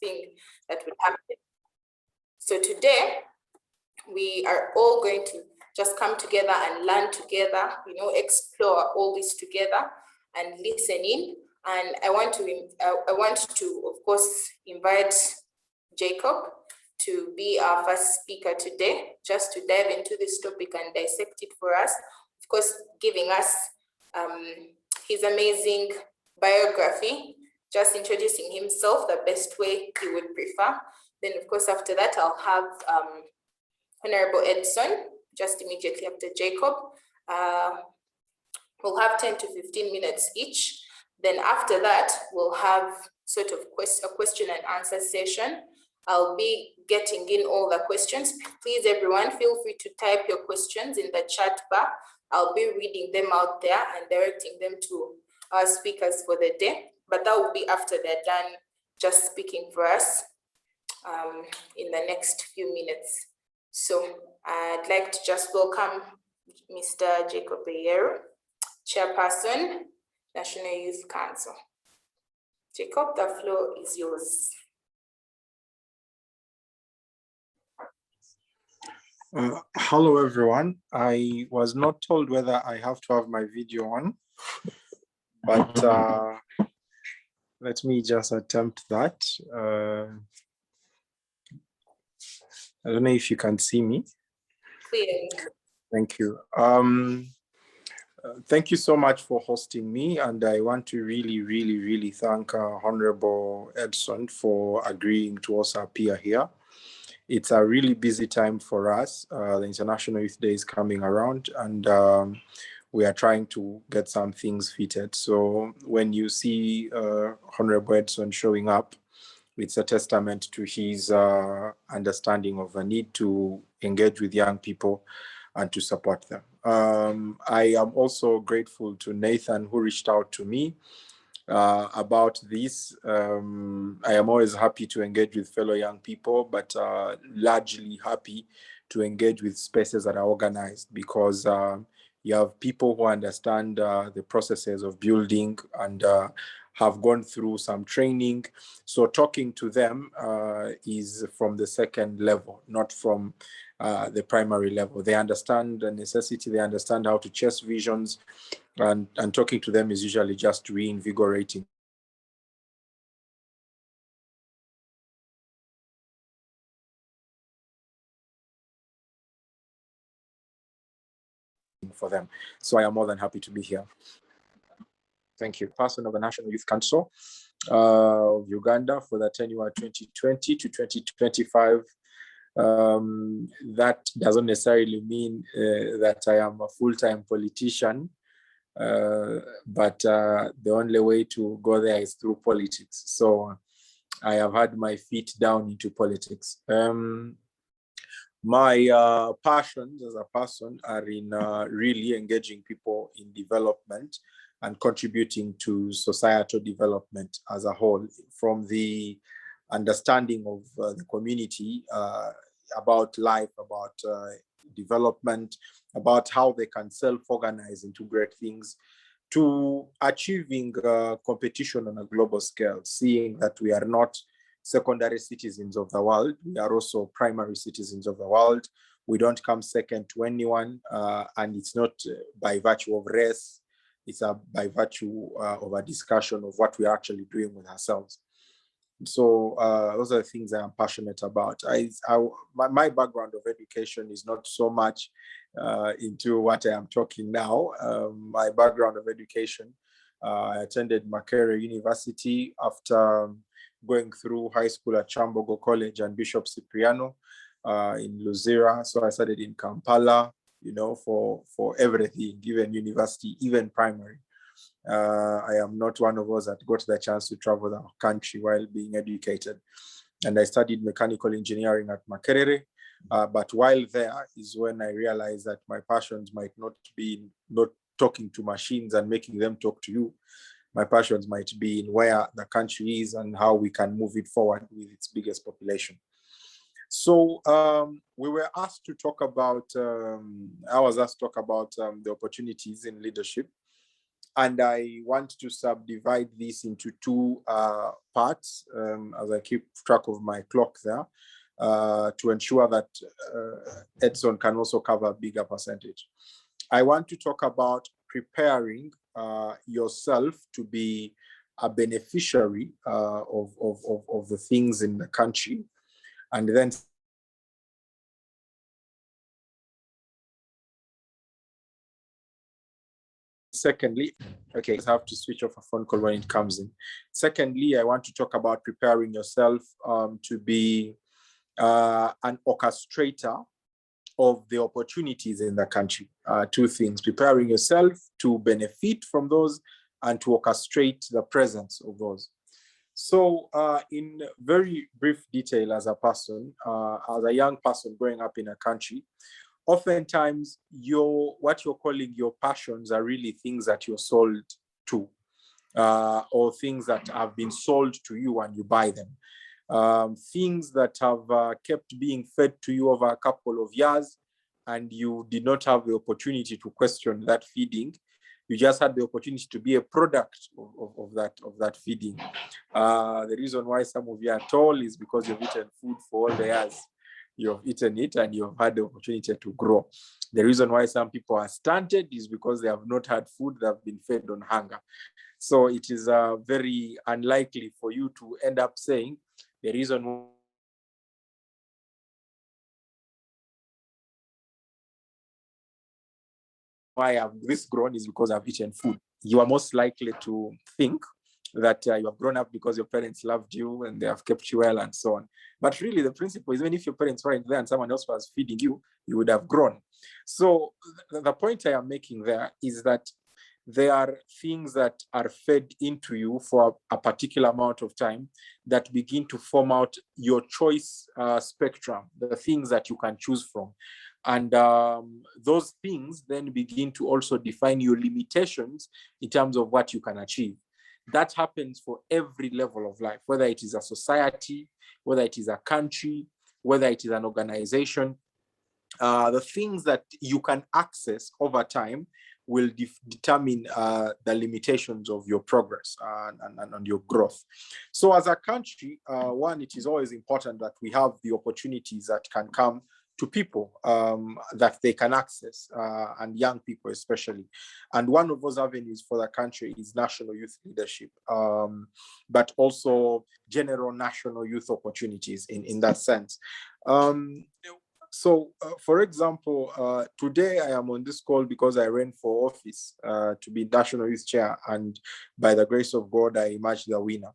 thing that would happen. So today, we are all going to just come together and learn together, explore all this together and listen in. And I want to, of course, invite Jacob to be our first speaker today, just to dive into this topic and dissect it for us. Of course, giving us his amazing biography, just introducing himself the best way he would prefer. Then, of course, after that, I'll have Honorable Edson, just immediately after Jacob. We'll have 10 to 15 minutes each. Then after that, we'll have sort of a question and answer session. I'll be getting in all the questions. Please, everyone, feel free to type your questions in the chat bar. I'll be reading them out there and directing them to our speakers for the day. But that will be after they're done just speaking for us in the next few minutes. So I'd like to just welcome Mr. Jacob Eyeru, Chairperson, National Youth Council. Jacob, the floor is yours. Hello, everyone. I was not told whether I have to have my video on, but let me just attempt that. I don't know if you can see me. Clearly. Thank you. Thank you so much for hosting me, and I want to really thank Honorable Edson for agreeing to also appear here. It's a really busy time for us. The International Youth Day is coming around, and we are trying to get some things fitted. So when you see Honorable Edson showing up, it's a testament to his understanding of the need to engage with young people and to support them. I am also grateful to Nathan, who reached out to me about this. I am always happy to engage with fellow young people, but largely happy to engage with spaces that are organized, because you have people who understand the processes of building and have gone through some training. So talking to them is from the second level, not from the primary level. They understand the necessity, they understand how to chase visions, and talking to them is usually just reinvigorating. For them. So I am more than happy to be here. Thank you. Person of the National Youth Council of Uganda for the tenure 2020 to 2025. That doesn't necessarily mean that I am a full-time politician, but the only way to go there is through politics. So I have had my feet down into politics. My passions as a person are in really engaging people in development and contributing to societal development as a whole, from the understanding of the community about life, about development, about how they can self-organize into great things, to achieving competition on a global scale, seeing that we are not secondary citizens of the world, we are also primary citizens of the world. We don't come second to anyone, and it's not by virtue of race, it's by virtue of a discussion of what we're actually doing with ourselves. So those are the things I'm passionate about. My background of education is not so much into what I am talking now. My background of education, I attended Makerere University after going through high school at Chambogo College and Bishop Cipriano in Luzira. So I studied in Kampala, for everything, even university, even primary. I am not one of us that got the chance to travel the country while being educated. And I studied mechanical engineering at Makerere. But while there is when I realized that my passions might not be not talking to machines and making them talk to you. My passions might be in where the country is and how we can move it forward with its biggest population. So we were asked to talk about, I was asked to talk about the opportunities in leadership. And I want to subdivide this into two parts, as I keep track of my clock there, to ensure that Edson can also cover a bigger percentage. I want to talk about preparing yourself to be a beneficiary of the things in the country. And then secondly, okay, I have to switch off a phone call when it comes in. Secondly, I want to talk about preparing yourself to be an orchestrator of the opportunities in the country. Two things: preparing yourself to benefit from those and to orchestrate the presence of those. So in very brief detail, as a person, as a young person growing up in a country, oftentimes what you're calling your passions are really things that you're sold to, or things that have been sold to you and you buy them. Things that have kept being fed to you over a couple of years, and you did not have the opportunity to question that feeding. You just had the opportunity to be a product of that feeding. The reason why some of you are tall is because you've eaten food for all the years you've eaten it and you've had the opportunity to grow. The reason why some people are stunted is because they have not had food, they have been fed on hunger. So it is very unlikely for you to end up saying the reason why I've this grown is because I've eaten food. You are most likely to think that you have grown up because your parents loved you and they have kept you well and so on. But really the principle is, even if your parents weren't there and someone else was feeding you, you would have grown. So the point I am making there is that there are things that are fed into you for a particular amount of time that begin to form out your choice spectrum, the things that you can choose from. And those things then begin to also define your limitations in terms of what you can achieve. That happens for every level of life, whether it is a society, whether it is a country, whether it is an organization. The things that you can access over time will determine the limitations of your progress and your growth. So as a country, one, it is always important that we have the opportunities that can come to people that they can access, and young people especially. And one of those avenues for the country is national youth leadership, but also general national youth opportunities in that sense. So, for example, today I am on this call because I ran for office to be National Youth Chair, and by the grace of God, I emerged the winner.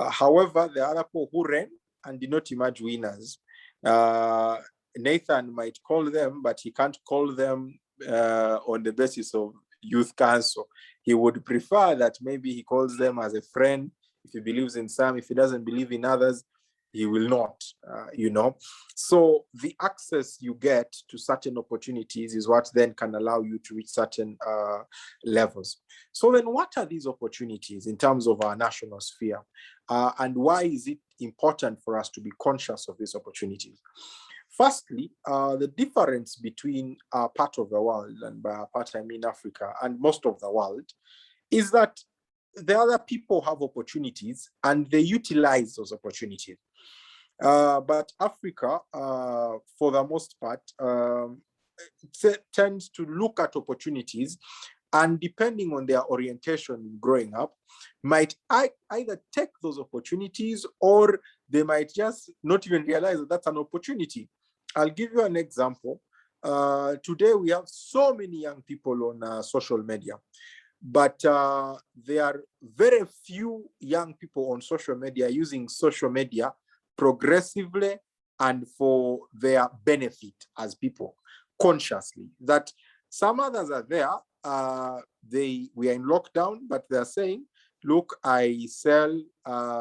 However, there are other people who ran and did not emerge winners. Nathan might call them, but he can't call them on the basis of youth council. He would prefer that maybe he calls them as a friend. If he believes in some, if he doesn't believe in others, he will not, So the access you get to certain opportunities is what then can allow you to reach certain levels. So then what are these opportunities in terms of our national sphere? And why is it important for us to be conscious of these opportunities? Firstly, the difference between our part of the world, and by our part I mean Africa, and most of the world, is that the other people have opportunities and they utilize those opportunities. But Africa, for the most part, tends to look at opportunities, and depending on their orientation growing up, might either take those opportunities, or they might just not even realize that that's an opportunity. I'll give you an example. Today, we have so many young people on social media, but there are very few young people on social media using social media progressively and for their benefit as people, consciously. That some others are there, we are in lockdown, but they're saying, look, I sell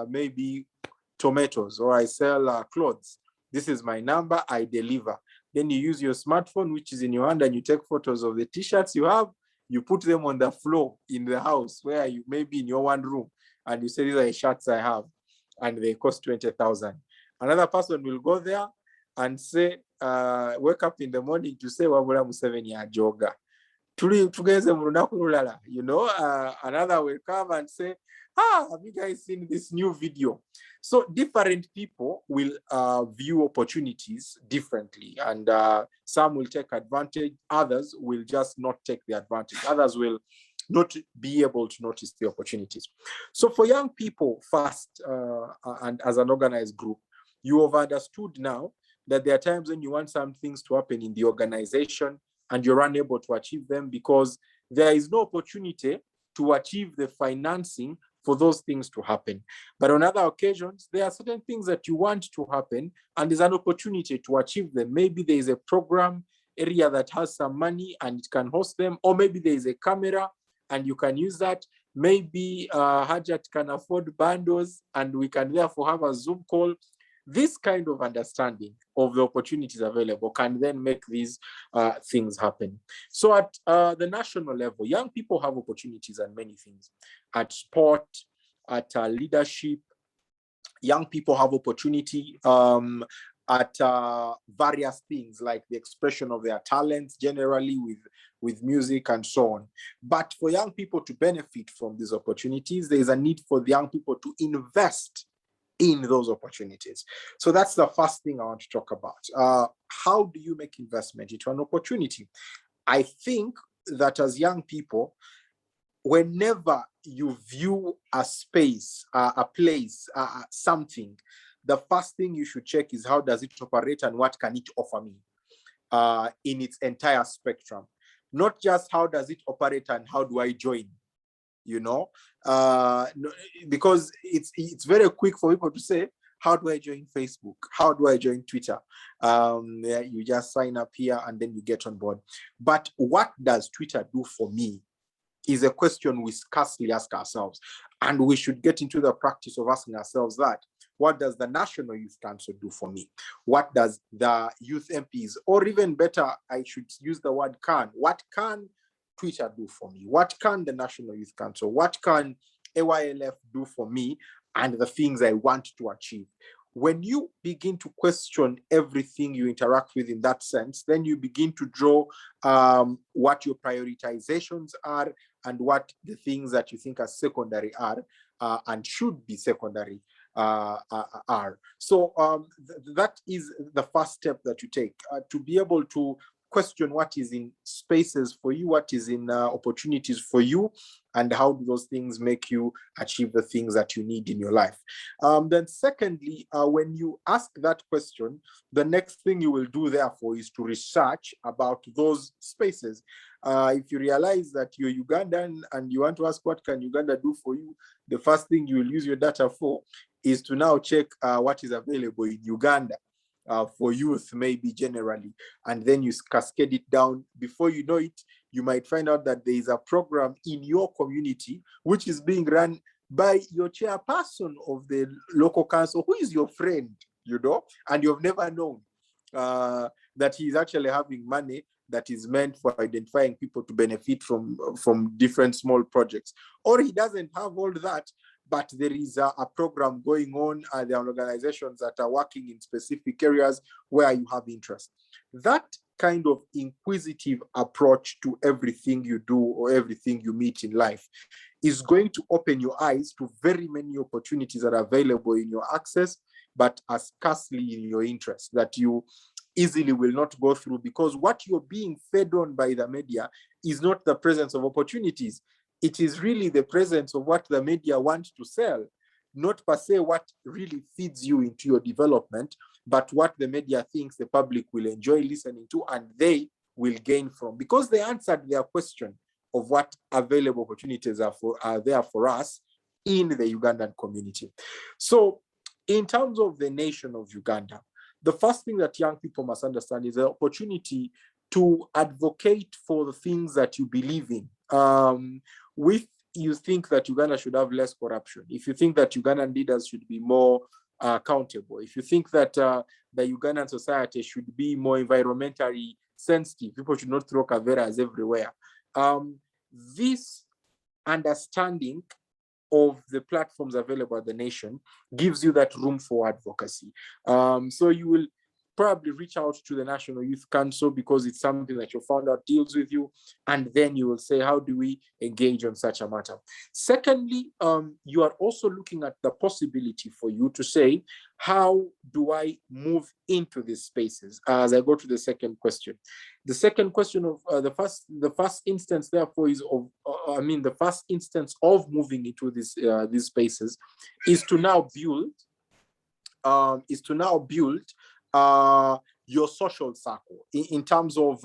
maybe tomatoes, or I sell clothes. This is my number, I deliver. Then you use your smartphone, which is in your hand, and you take photos of the t-shirts you have, you put them on the floor in the house where you may be in your one room, and you say, these are the shirts I have, and they cost 20,000. Another person will go there and say, wake up in the morning to say, Wabula Museveni ajoga. You know, another will come and say, have you guys seen this new video? So different people will view opportunities differently, and some will take advantage, others will just not take the advantage, others will not be able to notice the opportunities. So for young people first, and as an organized group, you have understood now that there are times when you want some things to happen in the organization and you're unable to achieve them because there is no opportunity to achieve the financing for those things to happen. But on other occasions, there are certain things that you want to happen and there's an opportunity to achieve them. Maybe there is a program area that has some money and it can host them, or maybe there is a camera and you can use that. Maybe Hajat can afford bundles and we can therefore have a Zoom call. This kind of understanding of the opportunities available can then make these things happen. So at the national level, young people have opportunities and many things. At sport, at leadership, young people have opportunity at various things like the expression of their talents generally with music and so on. But for young people to benefit from these opportunities, there is a need for the young people to invest in those opportunities. So that's the first thing I want to talk about. How do you make investment into an opportunity? I think that as young people, whenever you view a space, a place, something, the first thing you should check is how does it operate and what can it offer me in its entire spectrum. Not just how does it operate and how do I join, you know, because it's very quick for people to say, how do I join Facebook? How do I join Twitter? Yeah, you just sign up here and then you get on board. But what does Twitter do for me is a question we scarcely ask ourselves. And we should get into the practice of asking ourselves that. What does the National Youth Council do for me? What does the youth MPs, or even better, I should use the word can. What can Twitter do for me? What can the National Youth Council, what can AYLF do for me and the things I want to achieve? When you begin to question everything you interact with in that sense, then you begin to draw what your prioritizations are and what the things that you think are secondary are and should be secondary are. So that is the first step that you take to be able to question what is in spaces for you, what is in opportunities for you, and how do those things make you achieve the things that you need in your life. Then secondly, when you ask that question, the next thing you will do therefore is to research about those spaces. If you realize that you're Ugandan and you want to ask what can Uganda do for you, the first thing you will use your data for is to now check what is available in Uganda. For youth, maybe generally, and then you cascade it down. Before you know it, you might find out that there is a program in your community which is being run by your chairperson of the local council, who is your friend, you know, and you've never known that he's actually having money that is meant for identifying people to benefit from different small projects. Or he doesn't have all that, but there is a program going on. There are organizations that are working in specific areas where you have interest. That kind of inquisitive approach to everything you do or everything you meet in life is going to open your eyes to very many opportunities that are available in your access, but are scarcely in your interest, that you easily will not go through, because what you're being fed on by the media is not the presence of opportunities. It is really the presence of what the media want to sell, not per se what really feeds you into your development, but what the media thinks the public will enjoy listening to and they will gain from, because they answered their question of what available opportunities are there for us in the Ugandan community. So in terms of the nation of Uganda, the first thing that young people must understand is the opportunity to advocate for the things that you believe in. If you think that Uganda should have less corruption, if you think that Ugandan leaders should be more accountable, if you think that the Ugandan society should be more environmentally sensitive, people should not throw caveras everywhere. This understanding of the platforms available at the nation gives you that room for advocacy. So you will probably reach out to the National Youth Council because it's something that your founder deals with you. And then you will say, how do we engage on such a matter? Secondly, you are also looking at the possibility for you to say, how do I move into these spaces? As I go to the second question. The second question of the first instance, therefore, is of, the first instance of moving into these spaces is to now build your social circle in terms of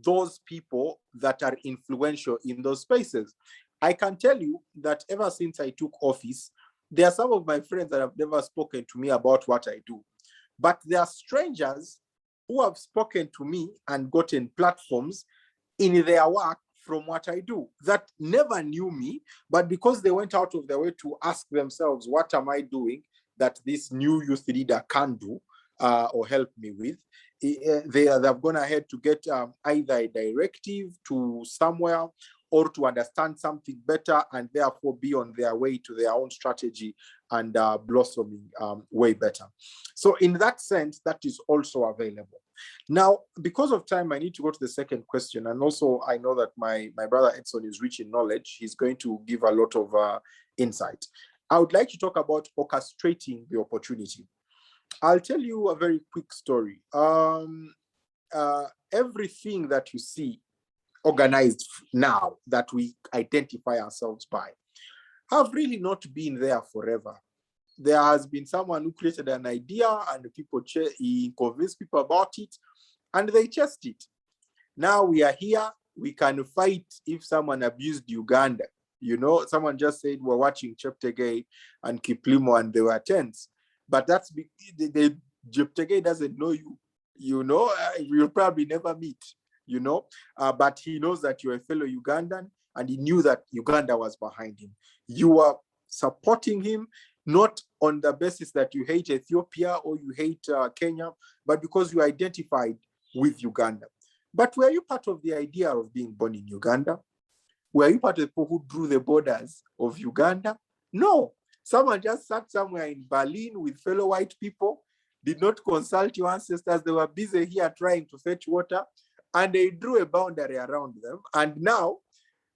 those people that are influential in those spaces. I can tell you that ever since I took office, there are some of my friends that have never spoken to me about what I do, but there are strangers who have spoken to me and gotten platforms in their work from what I do that never knew me, but because they went out of their way to ask themselves, what am I doing that this new youth leader can do or help me with? They've gone ahead to get either a directive to somewhere or to understand something better, and therefore be on their way to their own strategy and blossoming way better. So in that sense, that is also available. Now, because of time, I need to go to the second question. And also, I know that my brother Edson is rich in knowledge. He's going to give a lot of insight. I would like to talk about orchestrating the opportunity. I'll tell you a very quick story. Everything that you see organized now that we identify ourselves by have really not been there forever. There has been someone who created an idea and people he convinced people about it and they chased it. Now we are here, we can fight if someone abused Uganda. You know, someone just said we're watching Cheptegei and Kiplimo and they were tense. But that's the Cheptegei doesn't know you. You know, you'll probably never meet, you know, but he knows that you're a fellow Ugandan and he knew that Uganda was behind him. You are supporting him, not on the basis that you hate Ethiopia or you hate Kenya, but because you identified with Uganda. But were you part of the idea of being born in Uganda? Were you part of the people who drew the borders of Uganda? No. Someone just sat somewhere in Berlin with fellow white people, did not consult your ancestors. They were busy here trying to fetch water, and they drew a boundary around them. And now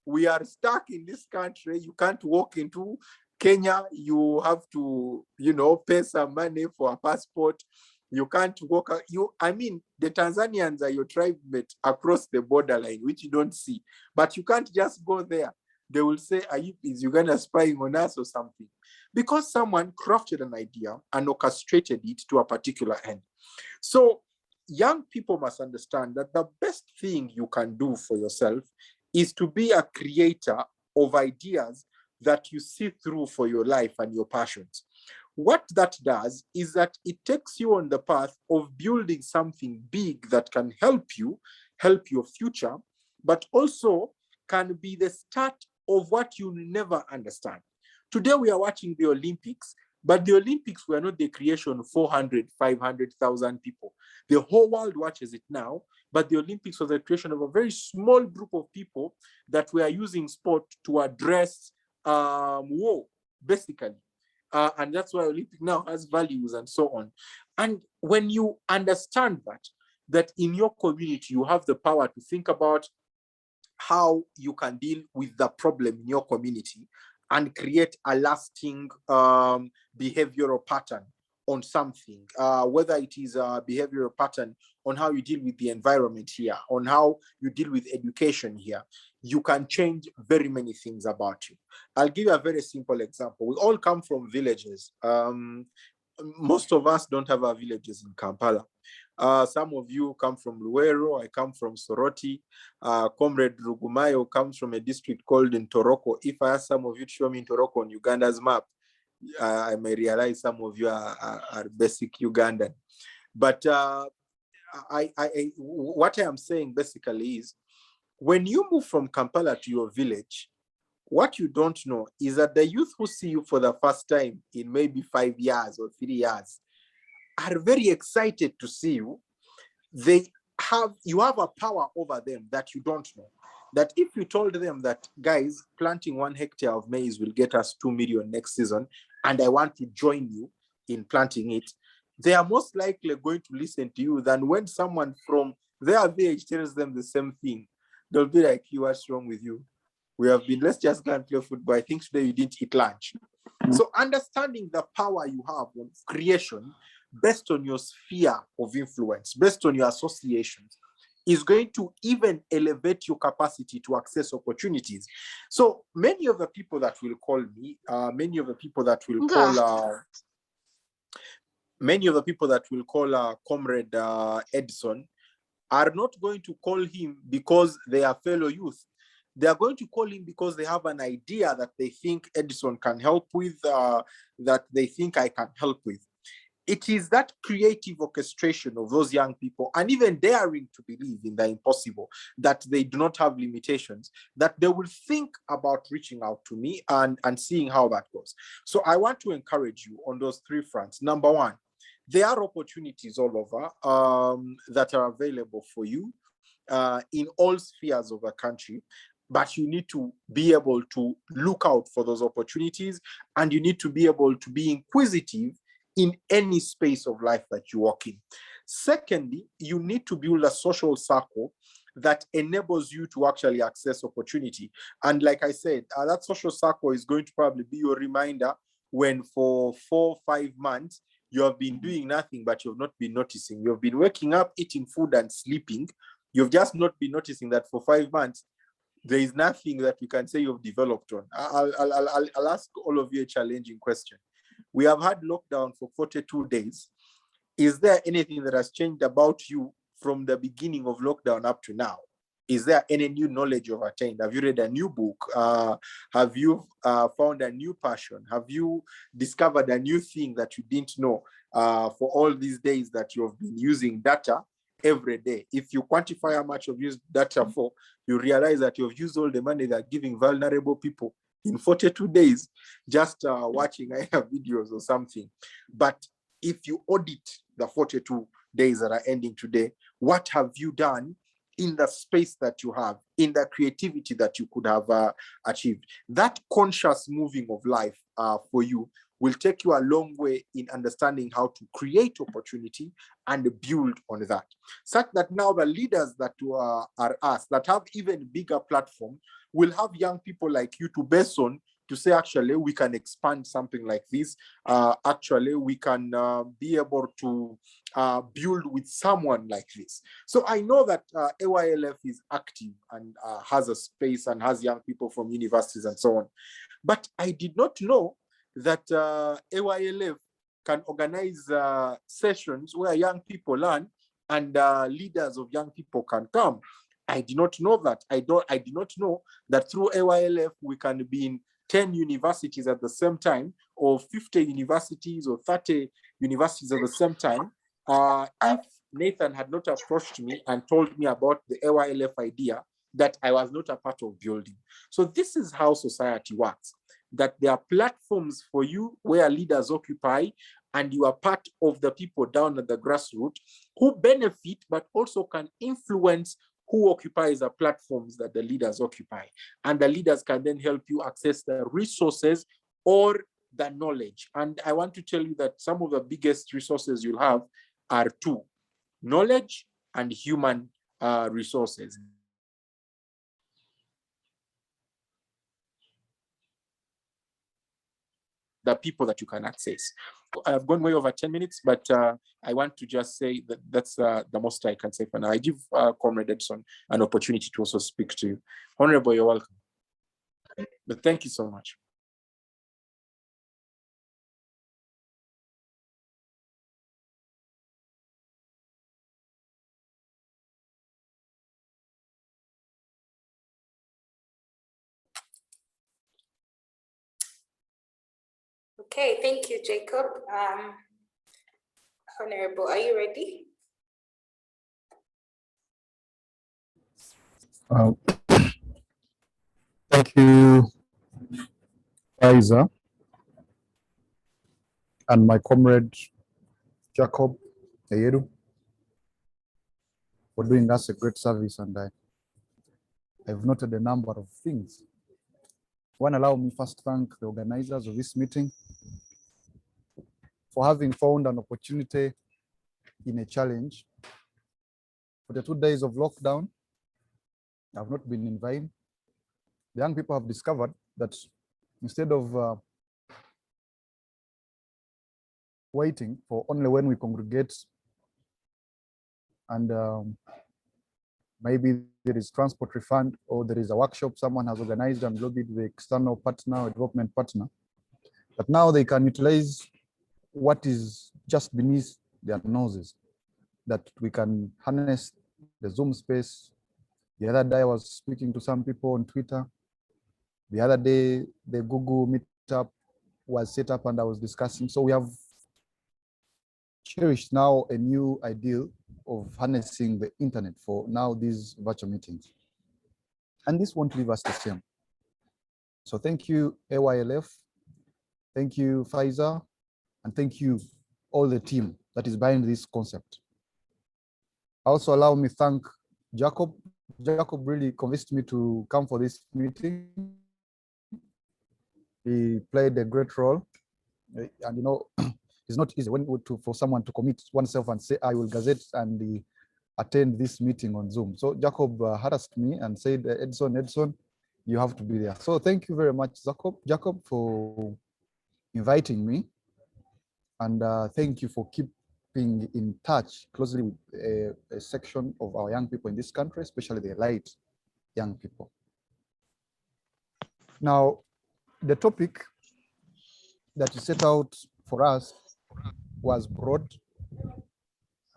we are stuck in this country. You can't walk into Kenya. You have to, you know, pay some money for a passport. You can't walk. The Tanzanians are your tribe mate across the borderline, which you don't see. But you can't just go there. They will say, is Uganda spying on us or something? Because someone crafted an idea and orchestrated it to a particular end. So young people must understand that the best thing you can do for yourself is to be a creator of ideas that you see through for your life and your passions. What that does is that it takes you on the path of building something big that can help you, help your future, but also can be the start of what you never understand. Today we are watching the Olympics, but the Olympics were not the creation of 400, 500,000 people. The whole world watches it now, but the Olympics was the creation of a very small group of people that were using sport to address war, basically. And that's why Olympic now has values and so on. And when you understand that in your community, you have the power to think about how you can deal with the problem in your community and create a lasting behavioral pattern on something, whether it is a behavioral pattern on how you deal with the environment here, on how you deal with education here, you can change very many things about you. I'll give you a very simple example. We all come from villages. Most of us don't have our villages in Kampala. Some of you come from Luero, I come from Soroti. Comrade Rugumayo comes from a district called Ntoroko. If I ask some of you to show me Ntoroko on Uganda's map, I may realize some of you are basic Ugandan. But what I am saying basically is, when you move from Kampala to your village, what you don't know is that the youth who see you for the first time in maybe 5 years or 3 years are very excited to see you. You have a power over them that you don't know. That if you told them that, guys, planting 1 hectare of maize will get us 2 million next season, and I want to join you in planting it, they are most likely going to listen to you than when someone from their village tells them the same thing. They'll be like, you, what's wrong with you? We have been, let's just go and play football. I think today you didn't eat lunch. So understanding the power you have of creation based on your sphere of influence, based on your associations, is going to even elevate your capacity to access opportunities. So many of the people that will call me, many of the people that will call Comrade Edson are not going to call him because they are fellow youth. They are going to call him because they have an idea that they think Edison can help with, that they think I can help with. It is that creative orchestration of those young people and even daring to believe in the impossible, that they do not have limitations, that they will think about reaching out to me and seeing how that goes. So I want to encourage you on those three fronts. Number one, there are opportunities all over that are available for you in all spheres of the country, but you need to be able to look out for those opportunities, and you need to be able to be inquisitive in any space of life that you walk in. Secondly, you need to build a social circle that enables you to actually access opportunity. And like I said, that social circle is going to probably be your reminder when for 4 or 5 months, you have been doing nothing, but you've not been noticing. You've been waking up, eating food and sleeping. You've just not been noticing that for 5 months, there is nothing that you can say you've developed on. I'll ask all of you a challenging question. We have had lockdown for 42 days. Is there anything that has changed about you from the beginning of lockdown up to now? Is there any new knowledge you've attained? Have you read a new book? Have you found a new passion? Have you discovered a new thing that you didn't know for all these days that you've been using data every day? If you quantify how much you've used data for, you realize that you've used all the money they're giving vulnerable people in 42 days just watching videos or something. But if you audit the 42 days that are ending today, what have you done in the space that you have, in the creativity that you could have achieved? That conscious moving of life for you will take you a long way in understanding how to create opportunity and build on that. Such that now the leaders that are us, that have even bigger platform, will have young people like you to base on, to say, actually, we can expand something like this. Actually, we can be able to build with someone like this. So I know that AYLF is active and has a space and has young people from universities and so on. But I did not know that AYLF can organize sessions where young people learn and leaders of young people can come. I did not know that. I did not know that through AYLF we can be in 10 universities at the same time, or 50 universities or 30 universities at the same time. If Nathan had not approached me and told me about the AYLF idea, that I was not a part of building. So this is how society works, that there are platforms for you where leaders occupy, and you are part of the people down at the grassroots who benefit, but also can influence who occupies the platforms that the leaders occupy. And the leaders can then help you access the resources or the knowledge. And I want to tell you that some of the biggest resources you'll have are two: knowledge and human resources. The people that you can access. I've gone way over 10 minutes, but I want to just say that that's the most I can say for now. I give Comrade Edson an opportunity to also speak to you. Honorable, you're welcome. But thank you so much. Okay, thank you, Jacob. Honorable, are you ready? Thank you, Isa, and my comrade Jacob Eyeru for doing us a great service, and I've noted a number of things. One, allow me first thank the organizers of this meeting for having found an opportunity in a challenge. For the 2 days of lockdown, I've not been in vain. The young people have discovered that instead of waiting for only when we congregate and maybe there is transport refund or there is a workshop someone has organized and lobbied the external partner or development partner, but now they can utilize what is just beneath their noses, that we can harness the Zoom space. The other day I was speaking to some people on Twitter. The other day the Google Meetup was set up and I was discussing. So we have cherished now a new ideal of harnessing the internet for now these virtual meetings. And this won't leave us the same. So thank you, AYLF. Thank you, Pfizer. And thank you, all the team that is behind this concept. Also allow me thank Jacob. Jacob really convinced me to come for this meeting. He played a great role. And you know, it's not easy for someone to commit oneself and say, I will gazette and attend this meeting on Zoom. So Jacob harassed me and said, Edson, you have to be there. So thank you very much, Jacob, for inviting me. And thank you for keeping in touch closely with a section of our young people in this country, especially the light young people. Now, the topic that you set out for us was broad.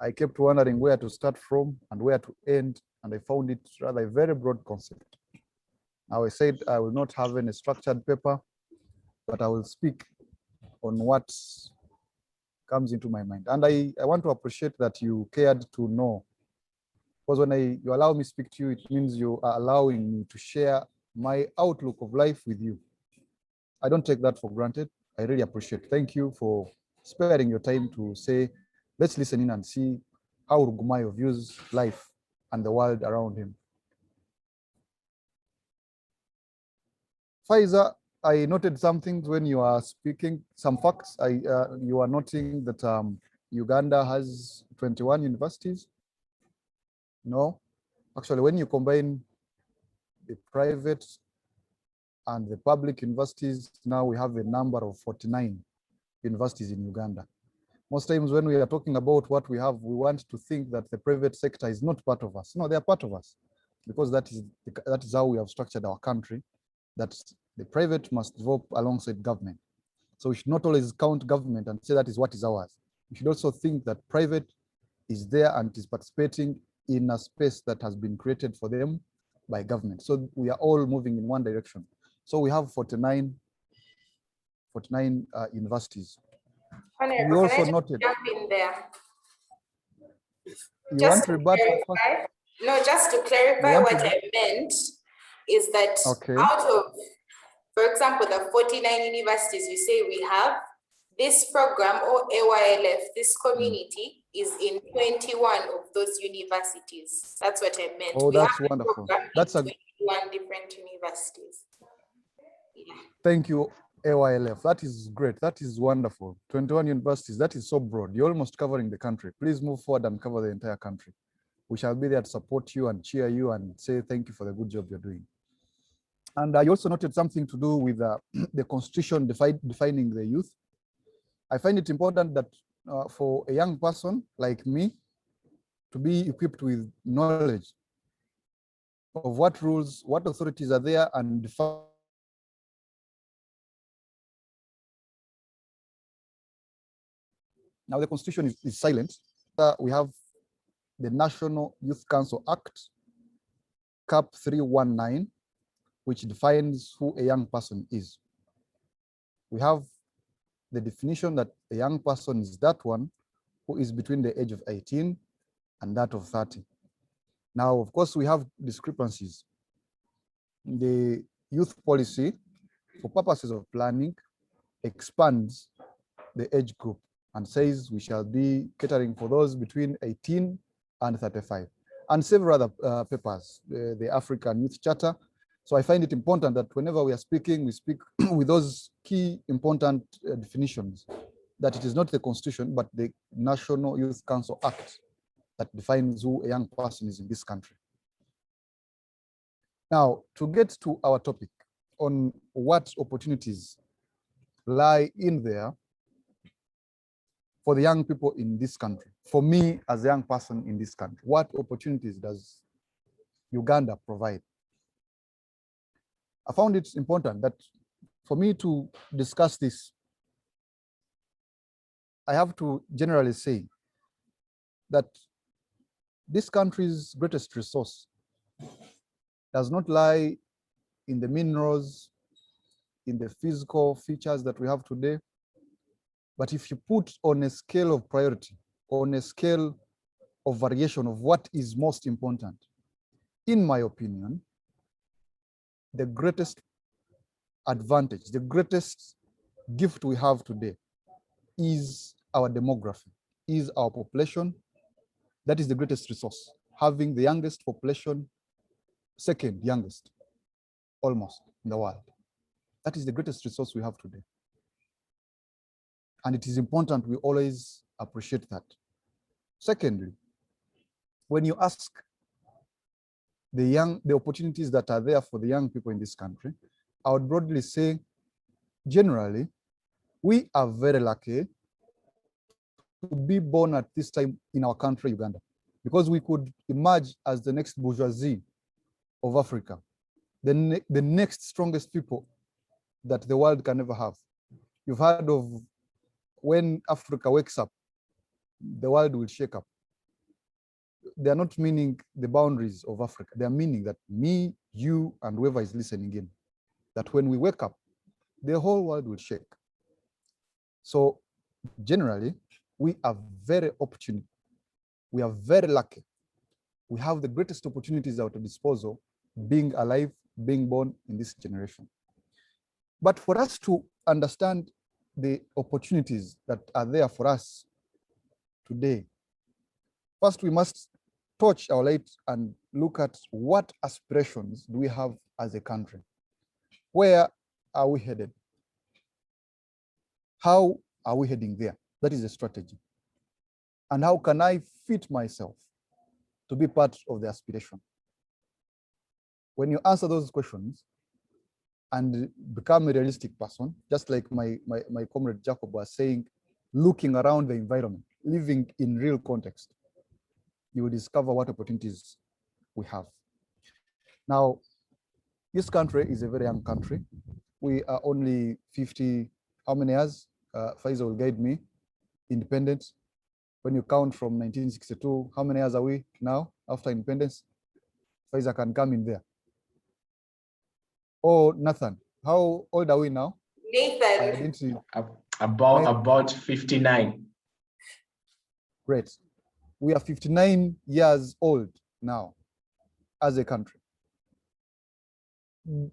I kept wondering where to start from and where to end, and I found it rather a very broad concept. Now I said I will not have any structured paper, but I will speak on what comes into my mind. And I want to appreciate that you cared to know, because when you allow me to speak to you, it means you are allowing me to share my outlook of life with you. I don't take that for granted. I really appreciate it. Thank you for sparing your time to say, let's listen in and see how Rugumayo views life and the world around him. Pfizer, I noted some things when you are speaking, some facts. You are noting that Uganda has 21 universities. No, actually, when you combine the private and the public universities, now we have a number of 49 universities in Uganda. Most times when we are talking about what we have, we want to think that the private sector is not part of us. No, they are part of us, because that is how we have structured our country, that the private must develop alongside government. So we should not always count government and say that is what is ours. We should also think that private is there and is participating in a space that has been created for them by government. So we are all moving in one direction. So we have 49 universities. We also noted. Jump in there. You want to rebut? No, just to clarify what I meant is that out of, for example, the 49 universities you say we have, this program or AYLF, this community is in 21 of those universities. That's what I meant. Oh, that's wonderful. That's 21 different universities. Yeah. Thank you, AYLF. That is great. That is wonderful. 21 universities. That is so broad. You're almost covering the country. Please move forward and cover the entire country. We shall be there to support you and cheer you and say thank you for the good job you're doing. And I also noted something to do with the constitution defining the youth. I find it important that for a young person like me to be equipped with knowledge of what rules, what authorities are there, and define. Now the constitution is silent. We have the National Youth Council Act, Cap 319, which defines who a young person is. We have the definition that a young person is that one who is between the age of 18 and that of 30. Now, of course, we have discrepancies. The youth policy, for purposes of planning, expands the age group and says we shall be catering for those between 18 and 35, and several other papers, the African Youth Charter. So I find it important that whenever we are speaking, we speak with those key important definitions that it is not the Constitution, but the National Youth Council Act that defines who a young person is in this country. Now, to get to our topic on what opportunities lie in there for the young people in this country, for me as a young person in this country, what opportunities does Uganda provide? I found it important that for me to discuss this, I have to generally say that this country's greatest resource does not lie in the minerals, in the physical features that we have today, but if you put on a scale of priority, on a scale of variation of what is most important, in my opinion, the greatest advantage, the greatest gift we have today is our demography, is our population. That is the greatest resource. Having the youngest population, second youngest, almost in the world. That is the greatest resource we have today. And it is important we always appreciate that. Secondly, when you ask the opportunities that are there for the young people in this country, I would broadly say, generally, we are very lucky to be born at this time in our country, Uganda, because we could emerge as the next bourgeoisie of Africa, the next strongest people that the world can ever have. You've heard of when Africa wakes up, the world will shake up. They are not meaning the boundaries of Africa. They are meaning that me, you, and whoever is listening in, that when we wake up, the whole world will shake. So generally, we are very opportune. We are very lucky. We have the greatest opportunities at our disposal, being alive, being born in this generation. But for us to understand the opportunities that are there for us today, first we must touch our light and look at what aspirations do we have as a country. Where are we headed? How are we heading there? That is a strategy. And how can I fit myself to be part of the aspiration? When you answer those questions and become a realistic person, just like my comrade Jacob was saying, looking around the environment, living in real context, you will discover what opportunities we have. Now, this country is a very young country. We are only 50, how many years? Faisal will guide me, independent. When you count from 1962, how many years are we now after independence? Faisal can come in there. Oh, Nathan, how old are we now? Nathan. About 59. Great. We are 59 years old now as a country.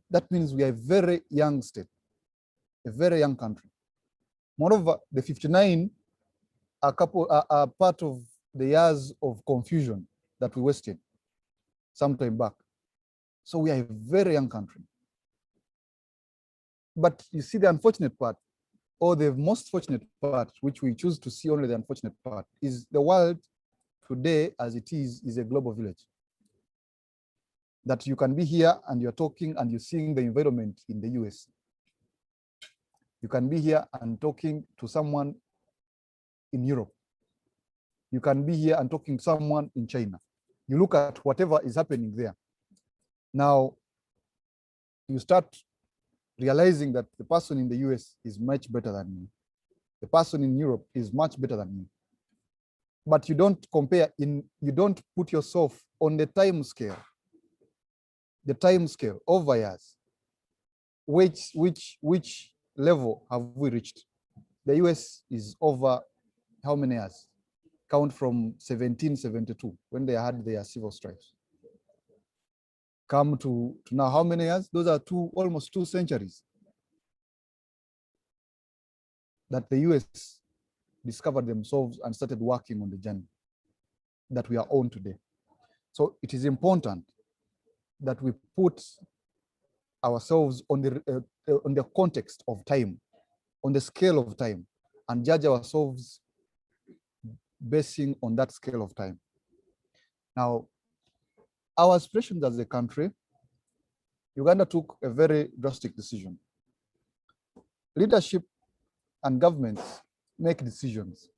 That means we are a very young state, a very young country. Moreover, the 59 are part of the years of confusion that we wasted some time back. So we are a very young country. But you see the unfortunate part, or the most fortunate part, which we choose to see only the unfortunate part, is the world today as it is a global village. That you can be here and you're talking and you're seeing the environment in the US. You can be here and talking to someone in Europe. You can be here and talking to someone in China. You look at whatever is happening there. Now, you start realizing that the person in the US is much better than me. The person in Europe is much better than me. But you don't compare, you don't put yourself on the time scale over years. Which level have we reached? The US is over how many years? Count from 1772, when they had their civil strife. Come to now, how many years? Those are almost 2 centuries that the US discovered themselves and started working on the journey that we are on today. So it is important that we put ourselves on the context of time, on the scale of time, and judge ourselves basing on that scale of time. Now, our aspirations as a country, Uganda took a very drastic decision. Leadership and governments make decisions.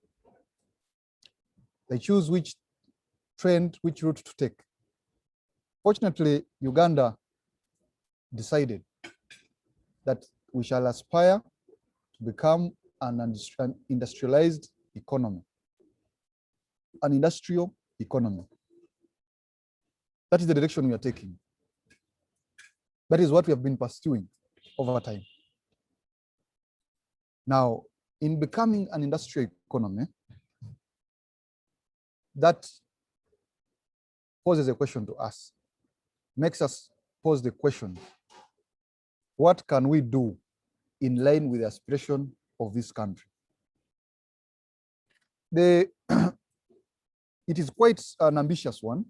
They choose which trend, which route to take. Fortunately, Uganda decided that we shall aspire to become an industrialized economy, an industrial economy. That is the direction we are taking. That is what we have been pursuing over time. Now, in becoming an industrial economy, that poses a question to us, makes us pose the question, what can we do in line with the aspiration of this country? It is quite an ambitious one,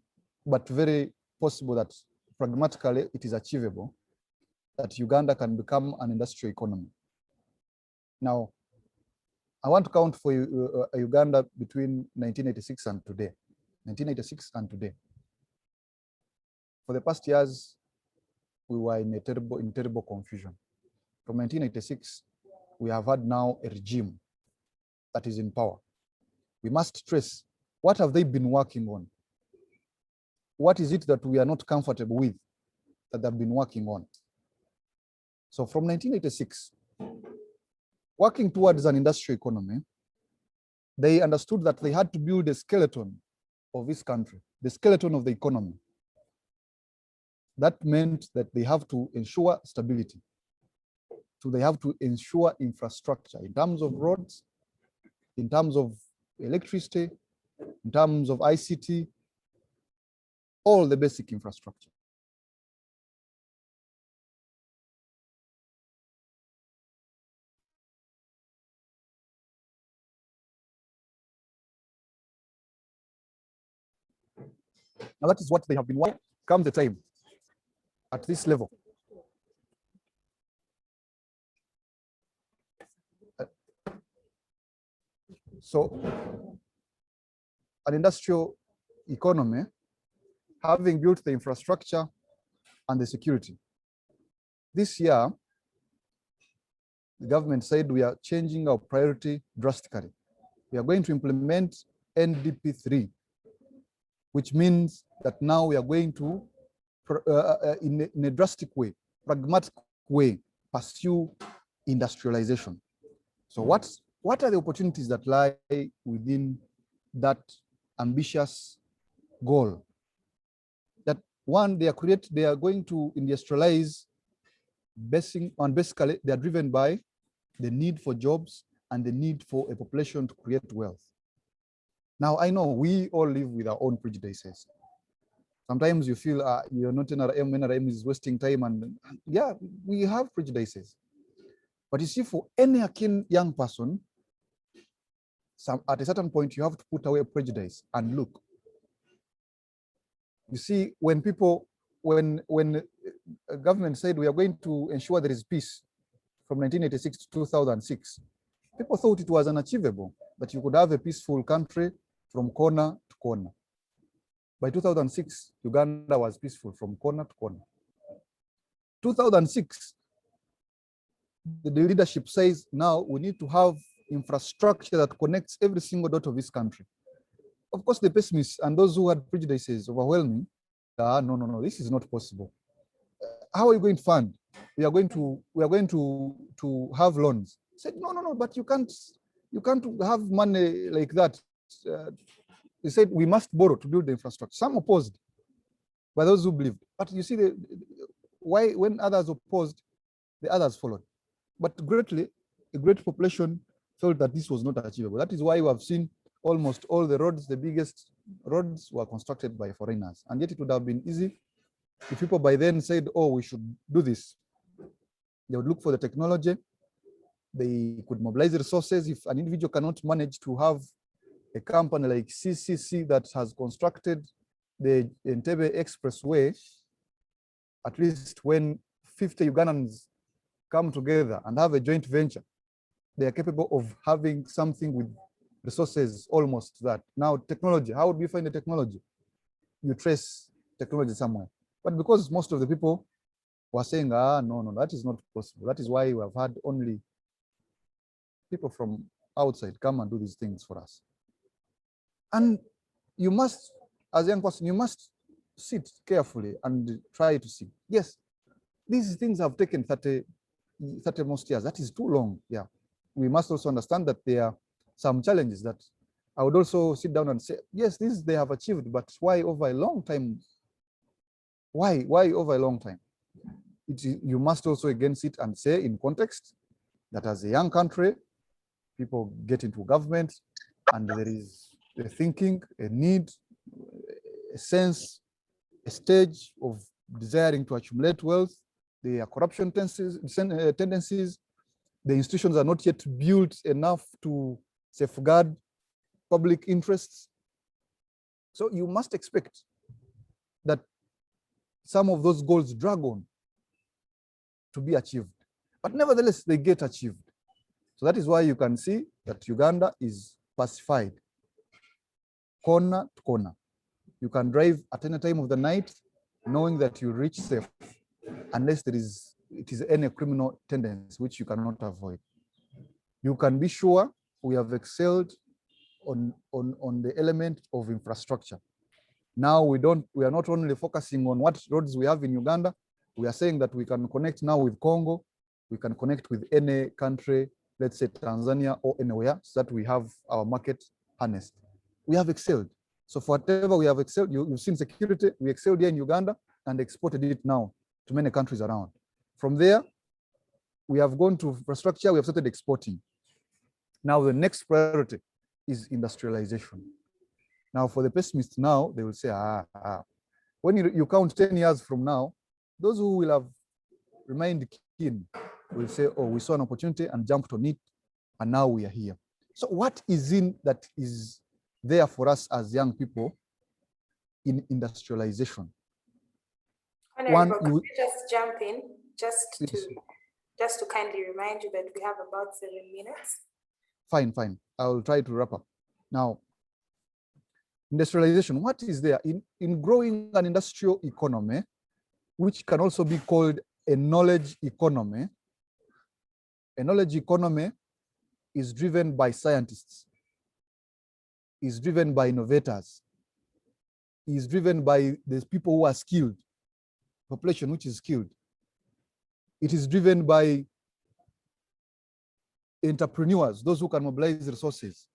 but very possible that pragmatically it is achievable, that Uganda can become an industrial economy. Now, I want to count for Uganda between 1986 and today. 1986 and today. For the past years, we were in terrible confusion. From 1986, we have had now a regime that is in power. We must trace, what have they been working on? What is it that we are not comfortable with that they've been working on? So from 1986, working towards an industrial economy, they understood that they had to build a skeleton of this country, the skeleton of the economy. That meant that they have to ensure stability. So they have to ensure infrastructure in terms of roads, in terms of electricity, in terms of ICT, all the basic infrastructure. Now that is what they have been working. Comes the time at this level. So an industrial economy, having built the infrastructure and the security. This year, the government said we are changing our priority drastically. We are going to implement NDP3, which means that now we are going to, in a drastic way, pragmatic way, pursue industrialization. So what are the opportunities that lie within that ambitious goal? That one, they are going to industrialize basically they are driven by the need for jobs and the need for a population to create wealth. Now, I know we all live with our own prejudices. Sometimes you feel you're not NRM, NRM is wasting time, and yeah, we have prejudices. But you see, for any keen young person, at a certain point, you have to put away prejudice and look. You see, when government said we are going to ensure there is peace from 1986 to 2006, people thought it was unachievable, that you could have a peaceful country from corner to corner. By 2006, Uganda was peaceful from corner to corner. 2006, the leadership says now we need to have infrastructure that connects every single dot of this country. Of course, the pessimists and those who had prejudices overwhelming, no, this is not possible. How are you going to fund? We are going to have loans. I said, no, but you can't have money like that. They said we must borrow to build the infrastructure. Some opposed by those who believed. But you see, why when others opposed, the others followed. But a great population felt that this was not achievable. That is why we have seen almost all the roads, the biggest roads, were constructed by foreigners. And yet it would have been easy if people by then said, oh, we should do this. They would look for the technology. They could mobilize the resources. If an individual cannot manage to have a company like CCC that has constructed the Entebbe Expressway, at least when 50 Ugandans come together and have a joint venture, they are capable of having something with resources almost that. Now, technology, how do you find the technology? You trace technology somewhere. But because most of the people were saying, no, that is not possible. That is why we have had only people from outside come and do these things for us. And you must, as a young person, you must sit carefully and try to see. Yes, these things have taken 30 most years. That is too long. Yeah. We must also understand that there are some challenges that I would also sit down and say, yes, this they have achieved, but why over a long time? Why over a long time? You must also again sit and say in context that as a young country, people get into government and there is a thinking, a need, a sense, a stage of desiring to accumulate wealth. There are corruption tendencies. The institutions are not yet built enough to safeguard public interests. So you must expect that some of those goals drag on to be achieved, but nevertheless, they get achieved. So that is why you can see that Uganda is pacified, corner to corner. You can drive at any time of the night knowing that you reach safe, unless it is any criminal tendency, which you cannot avoid. You can be sure we have excelled on the element of infrastructure. Now we are not only focusing on what roads we have in Uganda, we are saying that we can connect now with Congo, we can connect with any country, let's say Tanzania or anywhere, so that we have our market harnessed. We have excelled. So for whatever we have excelled, you've seen security, we excelled here in Uganda and exported it now to many countries around. From there, we have gone to infrastructure, we have started exporting. Now the next priority is industrialization. Now for the pessimists now, they will say, when you count 10 years from now, those who will have remained keen will say, oh, we saw an opportunity and jumped on it, and now we are here. So what is in that is there for us as young people in industrialization? One, you just jump in, just to kindly remind you that we have about 7 minutes. Fine. I will try to wrap up. Now, industrialization, what is there in growing an industrial economy, which can also be called a knowledge economy? A knowledge economy is driven by scientists, is driven by innovators, is driven by the people who are skilled, population which is skilled. It is driven by entrepreneurs, those who can mobilize resources.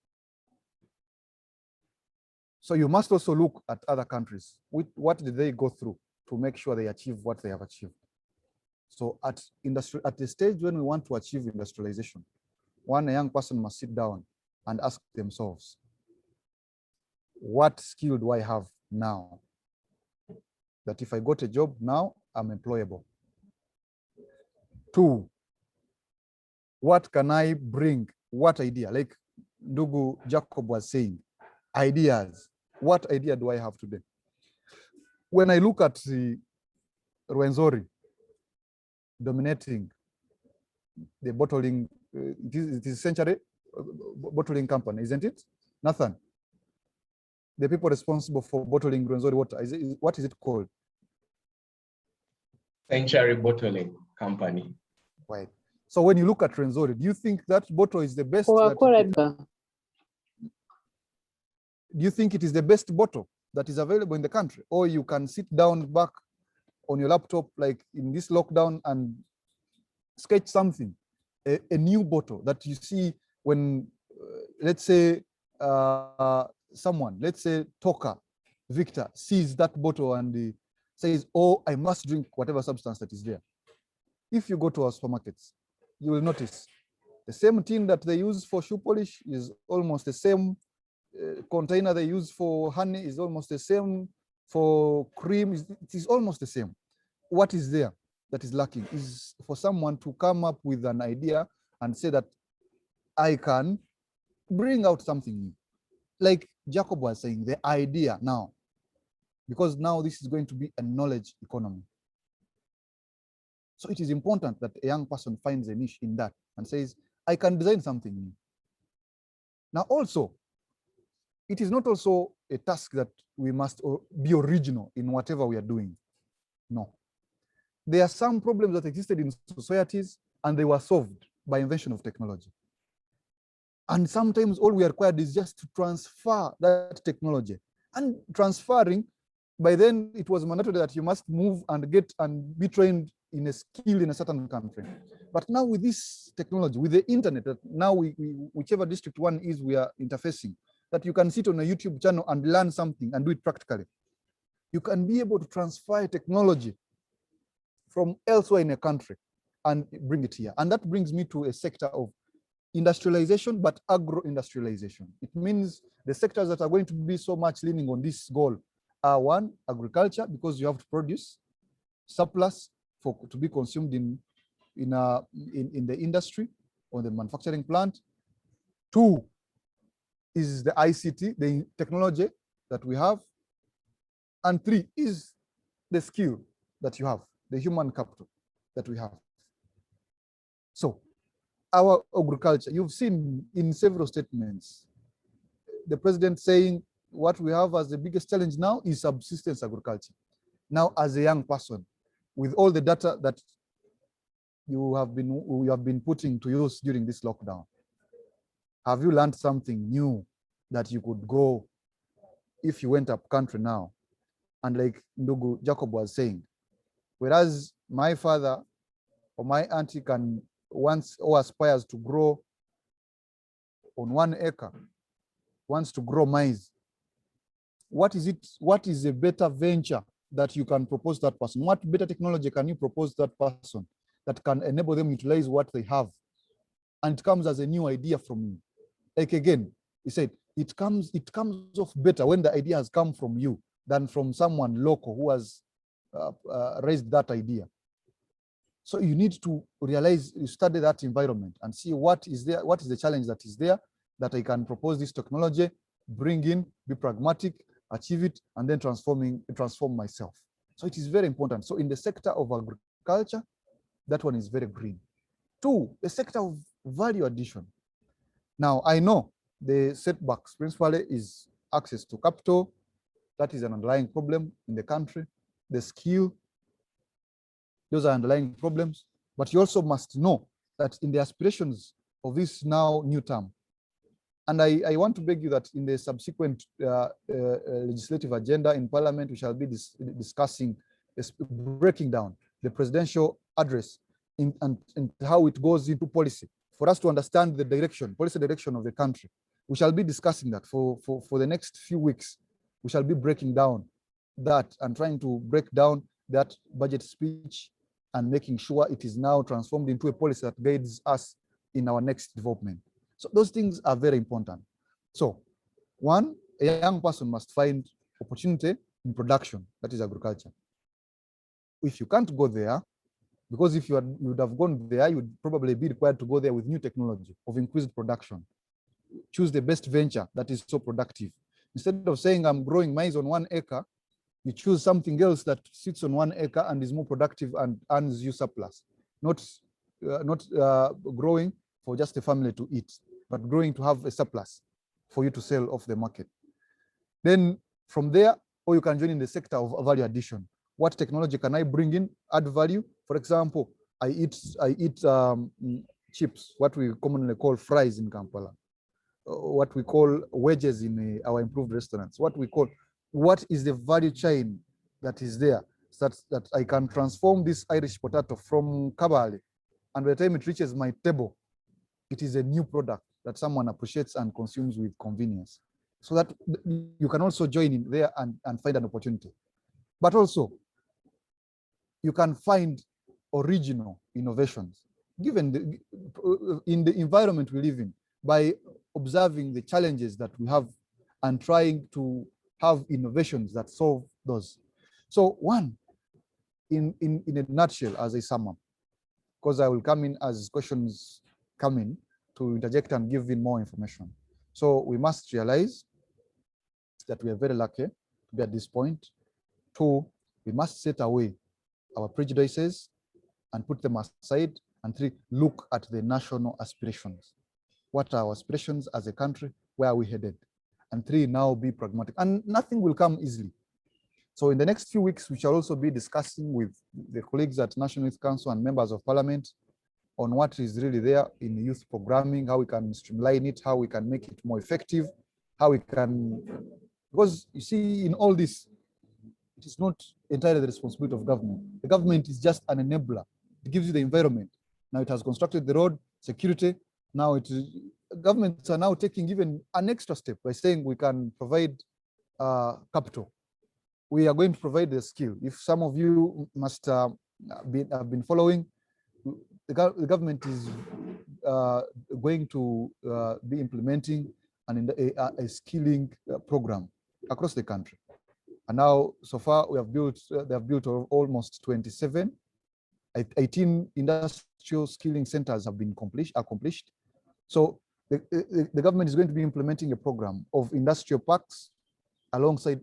So you must also look at other countries. What did they go through to make sure they achieve what they have achieved? So at the stage when we want to achieve industrialization, a young person must sit down and ask themselves, what skill do I have now that if I got a job now, I'm employable? 2, what can I bring? What idea? Like Ndugu Jacob was saying, ideas. What idea do I have today? When I look at the Rwenzori dominating the bottling, it is Century bottling company, isn't it? Nathan, the people responsible for bottling Rwenzori water, what is it called? Century Bottling Company. Right. So when you look at Rwenzori, do you think that bottle is the best? Do you think it is the best bottle that is available in the country? Or you can sit down back on your laptop, like in this lockdown, and sketch something, a new bottle that you see when, let's say, someone, let's say Toka, Victor, sees that bottle and says, oh, I must drink whatever substance that is there. If you go to our supermarkets, you will notice the same tin that they use for shoe polish is almost the same. Container they use for honey is almost the same. For cream, it is almost the same. What is there that is lacking is for someone to come up with an idea and say that I can bring out something new. Like Jacob was saying, the idea now, because now this is going to be a knowledge economy. So it is important that a young person finds a niche in that and says, I can design something new. Now also, it is not also a task that we must be original in whatever we are doing. No. There are some problems that existed in societies and they were solved by invention of technology. And sometimes all we are required is just to transfer that technology. And transferring, by then it was mandatory that you must move and get and be trained in a skill in a certain country. But now with this technology, with the internet, that now whichever district one is, we are interfacing, that you can sit on a YouTube channel and learn something and do it practically. You can be able to transfer technology from elsewhere in a country and bring it here. And that brings me to a sector of industrialization, but agro-industrialization. It means the sectors that are going to be so much leaning on this goal are: one, agriculture, because you have to produce surplus to be consumed in the industry or the manufacturing plant. Two is the ICT, the technology that we have. And three is the skill that you have, the human capital that we have. So our agriculture, you've seen in several statements, the president saying what we have as the biggest challenge now is subsistence agriculture. Now, as a young person, with all the data that we have been putting to use during this lockdown, have you learned something new that you could go if you went up country now? And like Ndugu Jacob was saying, whereas my father or my auntie can wants or aspires to grow on 1 acre, wants to grow maize, what is a better venture that you can propose that person? What better technology can you propose that person that can enable them to utilize what they have? And it comes as a new idea from you. Like again, he said, it comes off better when the idea has come from you than from someone local who has raised that idea. So you need to realize, you study that environment and see what is there, what is the challenge that is there, that I can propose this technology, bring in, be pragmatic, achieve it, and then transform myself. So it is very important. So in the sector of agriculture, that one is very green. Two, the sector of value addition. Now, I know the setbacks principally is access to capital. That is an underlying problem in the country. The skill, those are underlying problems. But you also must know that in the aspirations of this now new term, and I want to beg you that in the subsequent legislative agenda in Parliament, we shall be discussing, breaking down the presidential address and how it goes into policy for us to understand the direction, policy direction of the country. We shall be discussing that for the next few weeks. We shall be breaking down that and trying to break down that budget speech and making sure it is now transformed into a policy that guides us in our next development. So those things are very important. So one, a young person must find opportunity in production, that is agriculture. If you can't go there, because if you would have gone there, you would probably be required to go there with new technology of increased production. Choose the best venture that is so productive. Instead of saying I'm growing maize on 1 acre, you choose something else that sits on 1 acre and is more productive and earns you surplus. Not growing for just a family to eat, but growing to have a surplus for you to sell off the market. Then from there, or you can join in the sector of value addition. What technology can I bring in, add value? For example, I eat chips, what we commonly call fries in Kampala, what we call wedges in our improved restaurants. What is the value chain that is there, that I can transform this Irish potato from Kabale, and by the time it reaches my table, it is a new product that someone appreciates and consumes with convenience. So that you can also join in there and find an opportunity. But also, you can find original innovations, given in the environment we live in, by observing the challenges that we have and trying to have innovations that solve those. So one, in a nutshell, as a sum up, because I will come in as questions come in to interject and give in more information. So we must realize that we are very lucky to be at this point. Two, we must set away our prejudices and put them aside And 3, look at the national aspirations. What are our aspirations as a country? Where are we headed? And 3, now be pragmatic. And nothing will come easily. So in the next few weeks, we shall also be discussing with the colleagues at National Youth Council and members of parliament on what is really there in youth programming, how we can streamline it, how we can make it more effective, how we can, because you see, in all this, it is not entirely the responsibility of government. The government is just an enabler. It gives you the environment. Now it has constructed the road, security. Now it is, governments are now taking even an extra step by saying we can provide capital. We are going to provide the skill. If some of you must have been following, the government is going to be implementing a skilling program across the country. And now, so far, we have built, they have built almost 27. 18 industrial skilling centers have been accomplished. So the government is going to be implementing a program of industrial parks alongside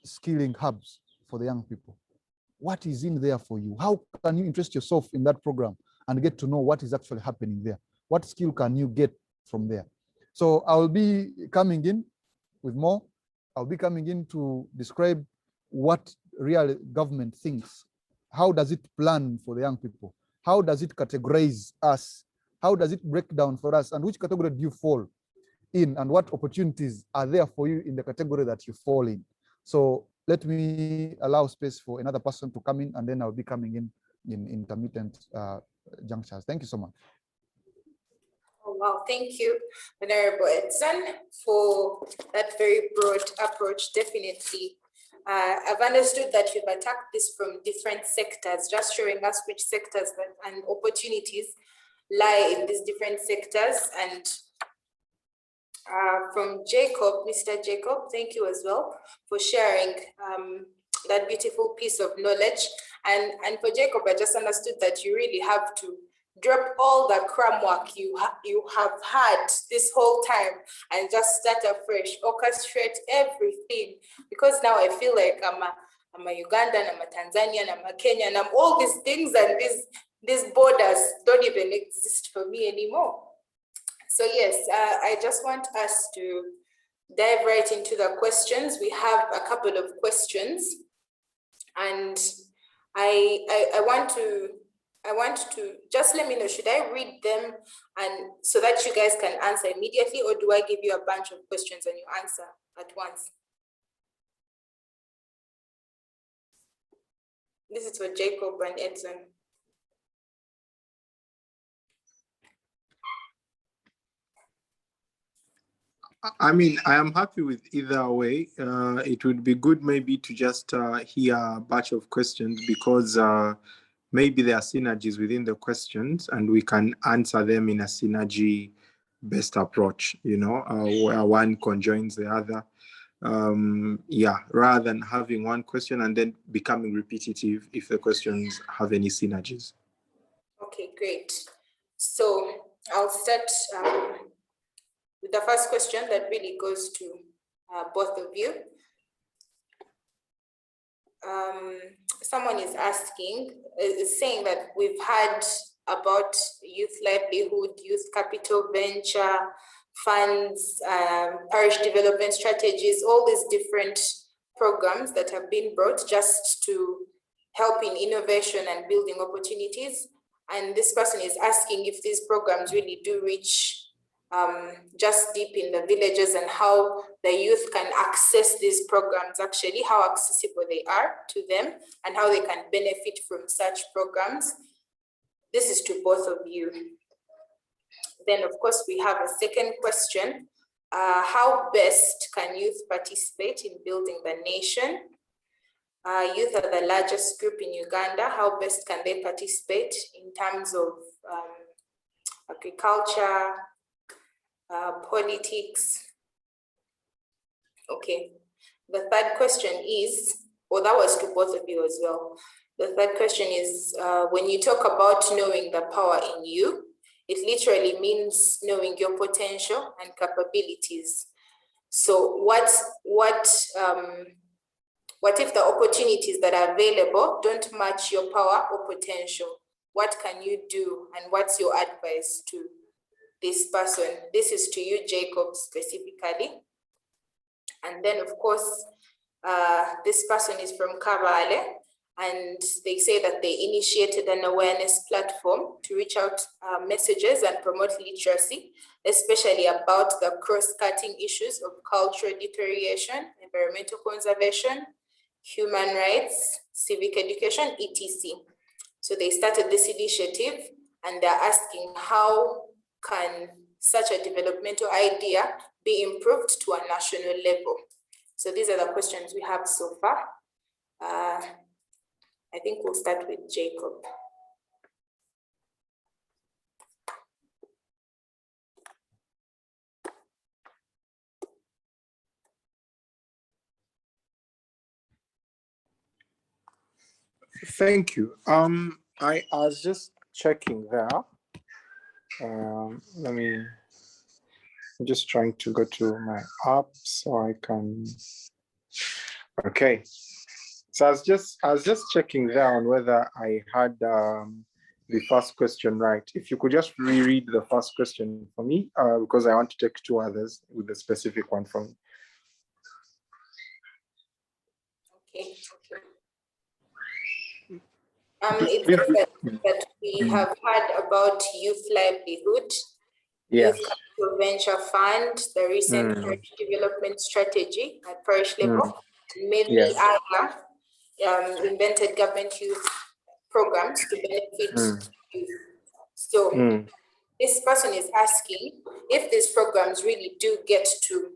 skilling hubs for the young people. What is in there for you? How can you interest yourself in that program and get to know what is actually happening there? What skill can you get from there? So I'll be coming in with more. I'll be coming in to describe what real government thinks. How does it plan for the young people? How does it categorize us? How does it break down for us? And which category do you fall in? And what opportunities are there for you in the category that you fall in? So let me allow space for another person to come in, and then I'll be coming in intermittent junctures. Thank you so much. Oh, wow, thank you, Honorable Edson, for that very broad approach. Definitely. I've understood that you've attacked this from different sectors, just showing us which sectors and opportunities lie in these different sectors. And from Jacob, Mr. Jacob, thank you as well for sharing that beautiful piece of knowledge. And for Jacob, I just understood that you really have to drop all the cram work you have had this whole time and just start afresh, orchestrate everything. Because now I feel like I'm a Ugandan, I'm a Tanzanian, I'm a Kenyan, I'm all these things, and these borders don't even exist for me anymore. So yes, I just want us to dive right into the questions. We have a couple of questions, and I want to just let me know, should I read them and so that you guys can answer immediately, or do I give you a bunch of questions and you answer at once? This is for Jacob and Edson. I mean, I am happy with either way. It would be good maybe to just hear a batch of questions, because maybe there are synergies within the questions and we can answer them in a synergy-based approach, you know, where one conjoins the other. Yeah, rather than having one question and then becoming repetitive if the questions have any synergies. Okay, great. So I'll start with the first question that really goes to both of you. Someone is asking, is saying that we've had about youth livelihood, youth capital venture, funds, parish development strategies, all these different programs that have been brought just to help in innovation and building opportunities. And this person is asking if these programs really do reach just deep in the villages, and how the youth can access these programs, actually, how accessible they are to them, and how they can benefit from such programs. This is to both of you. Then, of course, we have a second question. How best can youth participate in building the nation? Youth are the largest group in Uganda. How best can they participate in terms of agriculture, politics? Okay. The third question is, well, that was to both of you as well. The third question is, when you talk about knowing the power in you, it literally means knowing your potential and capabilities. So what if the opportunities that are available don't match your power or potential? what can you do, and what's your advice to this person? This is to you, Jacob, specifically. And then, of course, this person is from Kabale, and they say that they initiated an awareness platform to reach out messages and promote literacy, especially about the cross-cutting issues of cultural deterioration, environmental conservation, human rights, civic education, etc. So they started this initiative, and they're asking how can such a developmental idea be improved to a national level? So these are the questions we have so far. I think we'll start with Jacob. Thank you. I was just checking there. I'm just trying to go to my app so I can. Okay. So I was just checking there on whether I had the first question right. If you could just reread the first question for me, because I want to take two others with the specific one from me. Okay. It's that we have heard about youth livelihood, Yes. youth capital venture fund, the recent parish development strategy at parish level, mainly Yes. invented government youth programs to benefit youth. So this person is asking if these programs really do get to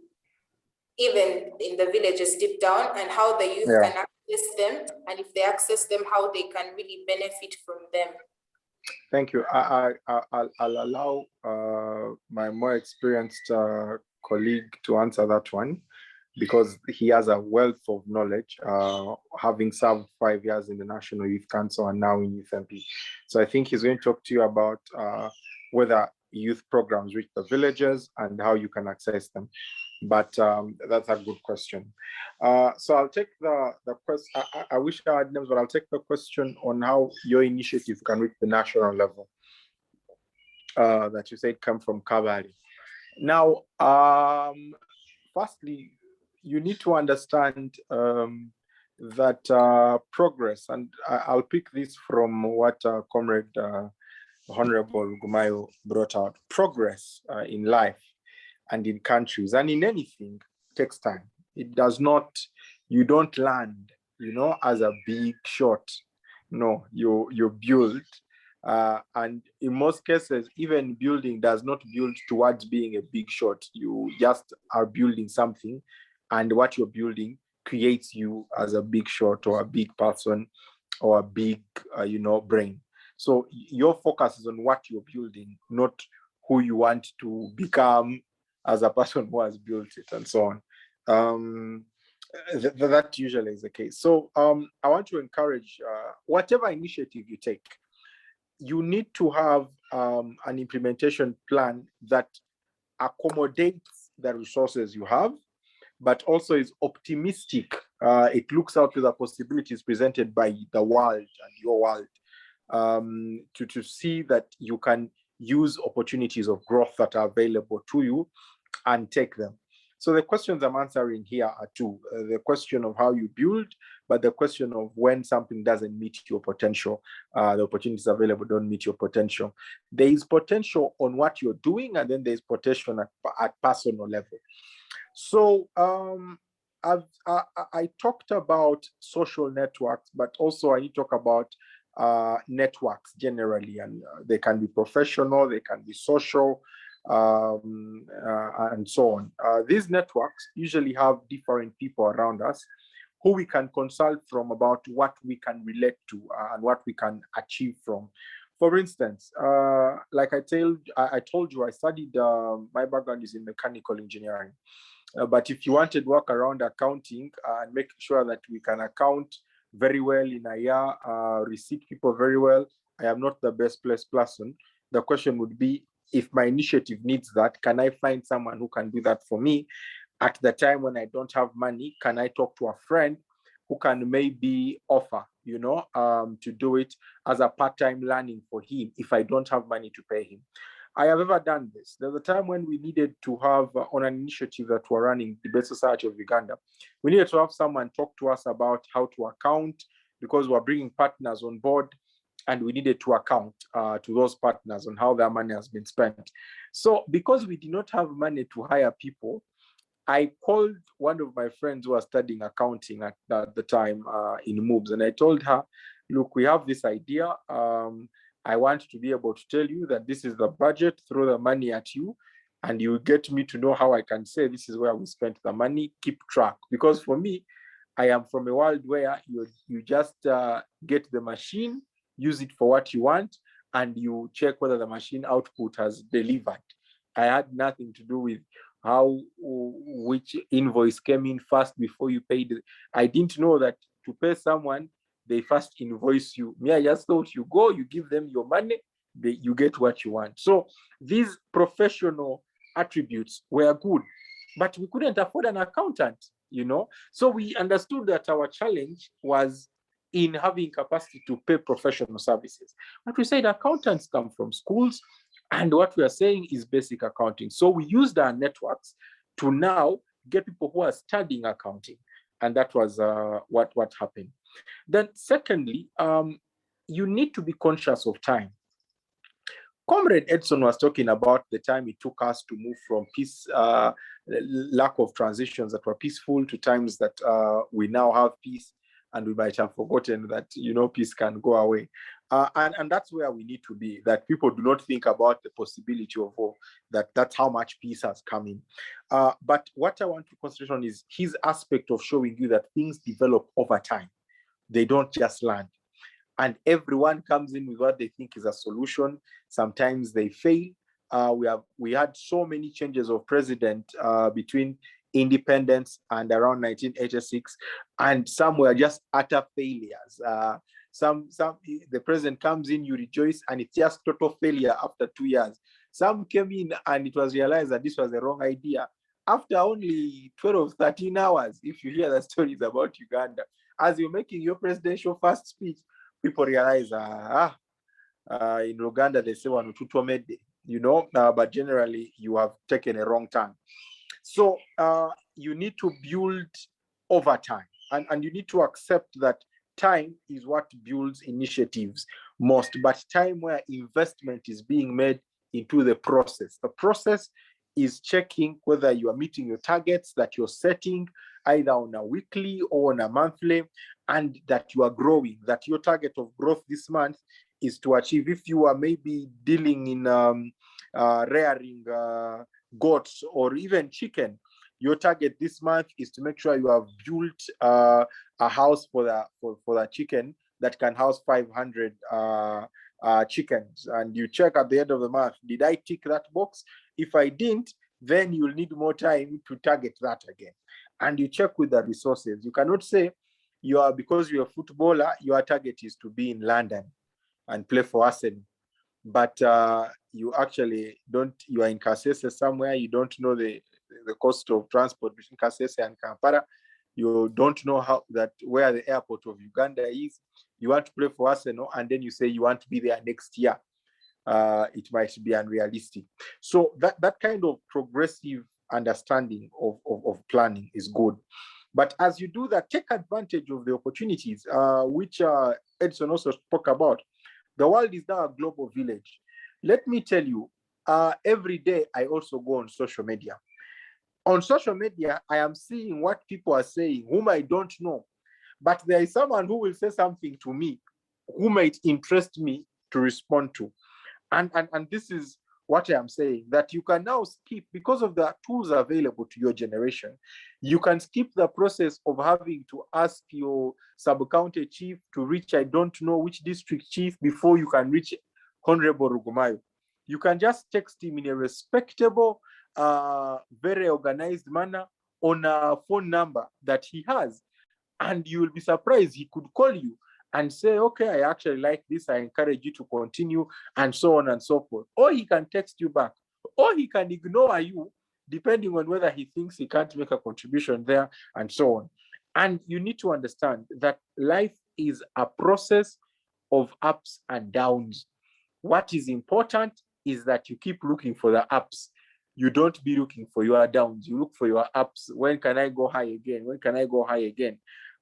even in the villages deep down, and how the youth can access them, and if they access them, how they can really benefit from them. Thank you. I'll allow my more experienced colleague to answer that one, because he has a wealth of knowledge, having served 5 years in the National Youth Council and now in Youth MP. So I think he's going to talk to you about whether youth programs reach the villages and how you can access them. But that's a good question. So I'll take the question. I wish I had names, but I'll take the question on how your initiative can reach the national level that you said come from Kabale. Now, firstly, you need to understand that progress, and I'll pick this from what Comrade Honorable Rugumayo brought out. Progress in life and in countries and in anything takes time. It does not, you don't land, as a big shot. No, you build. And in most cases, even building does not build towards being a big shot. You just are building something, and what you're building creates you as a big shot or a big person or a big, brain. So your focus is on what you're building, not who you want to become as a person who has built it, and so on. That usually is the case. So I want to encourage whatever initiative you take, you need to have an implementation plan that accommodates the resources you have, but also is optimistic. It looks out to the possibilities presented by the world and your world, to see that you can use opportunities of growth that are available to you and take them. So the questions I'm answering here are two. The question of how you build, but the question of when something doesn't meet your potential, the opportunities available don't meet your potential. There is potential on what you're doing, and then there's potential at personal level. So I talked about social networks, but also I need to talk about networks generally, and they can be professional, they can be social, and so on. These networks usually have different people around us who we can consult from about what we can relate to and what we can achieve from. For instance, like I told you, I studied, my background is in mechanical engineering. But if you wanted work around accounting and make sure that we can account very well in a year, receipt people very well, I am not the best placed person. The question would be, if my initiative needs that, can I find someone who can do that for me? At the time when I don't have money, can I talk to a friend who can maybe offer, to do it as a part-time learning for him if I don't have money to pay him. I have ever done this. There's a time when we needed to have, on an initiative that we're running, the Debate Society of Uganda, we needed to have someone talk to us about how to account, because we're bringing partners on board, and we needed to account to those partners on how their money has been spent. So because we did not have money to hire people, I called one of my friends who was studying accounting at the time in MOOBS, and I told her, look, we have this idea. I want to be able to tell you that this is the budget, throw the money at you, and you get me to know how I can say this is where we spent the money, keep track. Because for me, I am from a world where you just get the machine, use it for what you want, and you check whether the machine output has delivered. I had nothing to do with which invoice came in first before you paid. I didn't know that to pay someone, they first invoice you. Me, I just thought you go, you give them your money, you get what you want. So these professional attributes were good, but we couldn't afford an accountant, So we understood that our challenge was in having capacity to pay professional services. But we said accountants come from schools, and what we are saying is basic accounting. So we used our networks to now get people who are studying accounting. And that was what happened. Then secondly, you need to be conscious of time. Comrade Edson was talking about the time it took us to move from peace, lack of transitions that were peaceful to times that we now have peace, and we might have forgotten that, peace can go away. And that's where we need to be, that people do not think about the possibility of war, that's how much peace has come in. But what I want to concentrate on is his aspect of showing you that things develop over time. They don't just land. And everyone comes in with what they think is a solution. Sometimes they fail. We had so many changes of president between independence and around 1986, and some were just utter failures. The president comes in, you rejoice, and it's just total failure after 2 years. Some came in and it was realized that this was the wrong idea after only 12, 13 hours. If you hear the stories about Uganda, as you're making your presidential first speech, people realize, in Uganda, they say, but generally you have taken a wrong turn. So you need to build over time, and you need to accept that time is what builds initiatives most, but time where investment is being made into the process. The process is checking whether you are meeting your targets that you're setting, either on a weekly or on a monthly, and that you are growing, that your target of growth this month is to achieve. If you are maybe dealing in rearing goats or even chicken, your target this month is to make sure you have built a house for the chicken that can house 500 chickens. And you check at the end of the month, did I tick that box? If I didn't, then you'll need more time to target that again. And you check with the resources. You cannot say because you're a footballer, your target is to be in London and play for Arsenal. But you actually you are in Kasese somewhere, you don't know the cost of transport between Kasese and Kampala. You don't know where the airport of Uganda is. You want to play for Arsenal, and then you say you want to be there next year. It might be unrealistic. So that kind of progressive understanding of planning is good. But as you do that, take advantage of the opportunities, which Edson also spoke about. The world is now a global village. Let me tell you, every day I also go on social media. On social media, I am seeing what people are saying, whom I don't know. But there is someone who will say something to me, who might interest me to respond to. And this is what I am saying, that you can now skip, because of the tools available to your generation, you can skip the process of having to ask your sub-county chief to reach, I don't know which district chief, before you can reach Honorable Rugumayo. You can just text him in a respectable, very organized manner on a phone number that he has. And you will be surprised, he could call you and say, okay, I actually like this, I encourage you to continue, and so on and so forth. Or he can text you back, or he can ignore you, depending on whether he thinks he can't make a contribution there, and so on. And you need to understand that life is a process of ups and downs. What is important is that you keep looking for the ups. You don't be looking for your downs. You look for your ups. When can I go high again? When can I go high again?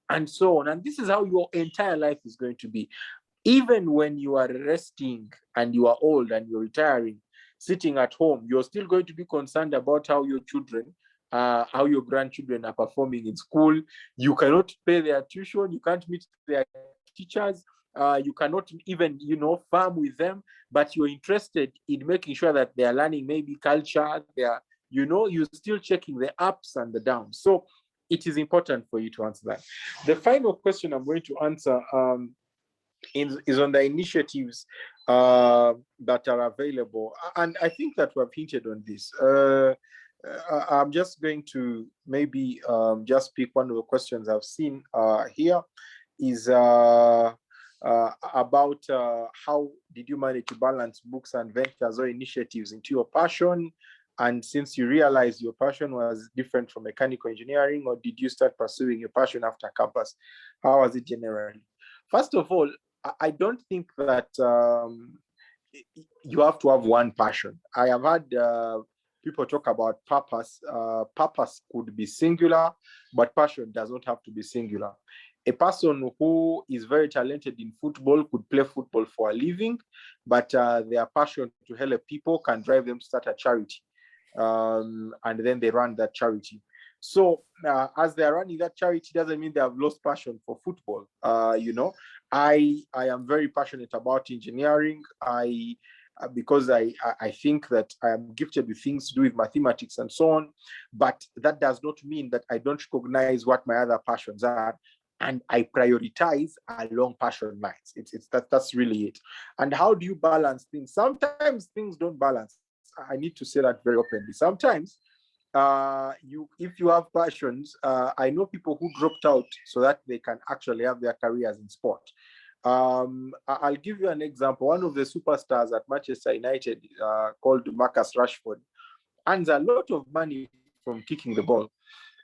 And so on. And this is how your entire life is going to be. Even when you are resting and you are old and you're retiring, sitting at home, you're still going to be concerned about how your children, how your grandchildren are performing in school. You cannot pay their tuition. You can't meet their teachers. You cannot even, farm with them, but you're interested in making sure that they are learning maybe culture. They are, you're still checking the ups and the downs. So it is important for you to answer that. The final question I'm going to answer is on the initiatives that are available. And I think that we have hinted on this. I'm just going to maybe just pick one of the questions I've seen here is about how did you manage to balance books and ventures or initiatives into your passion? And since you realized your passion was different from mechanical engineering, or did you start pursuing your passion after campus? How was it generally? First of all, I don't think that you have to have one passion. I have had people talk about purpose. Purpose could be singular, but passion does not have to be singular. A person who is very talented in football could play football for a living, but their passion to help people can drive them to start a charity. And then they run that charity. So as they're running that charity, doesn't mean they have lost passion for football. I am very passionate about engineering. Because I think that I am gifted with things to do with mathematics and so on, but that does not mean that I don't recognize what my other passions are, and I prioritize along passion lines. That's really it. And how do you balance things? Sometimes things don't balance. I need to say that very openly. Sometimes if you have passions, I know people who dropped out so that they can actually have their careers in sport. I'll give you an example. One of the superstars at Manchester United, called Marcus Rashford, earns a lot of money from kicking the ball,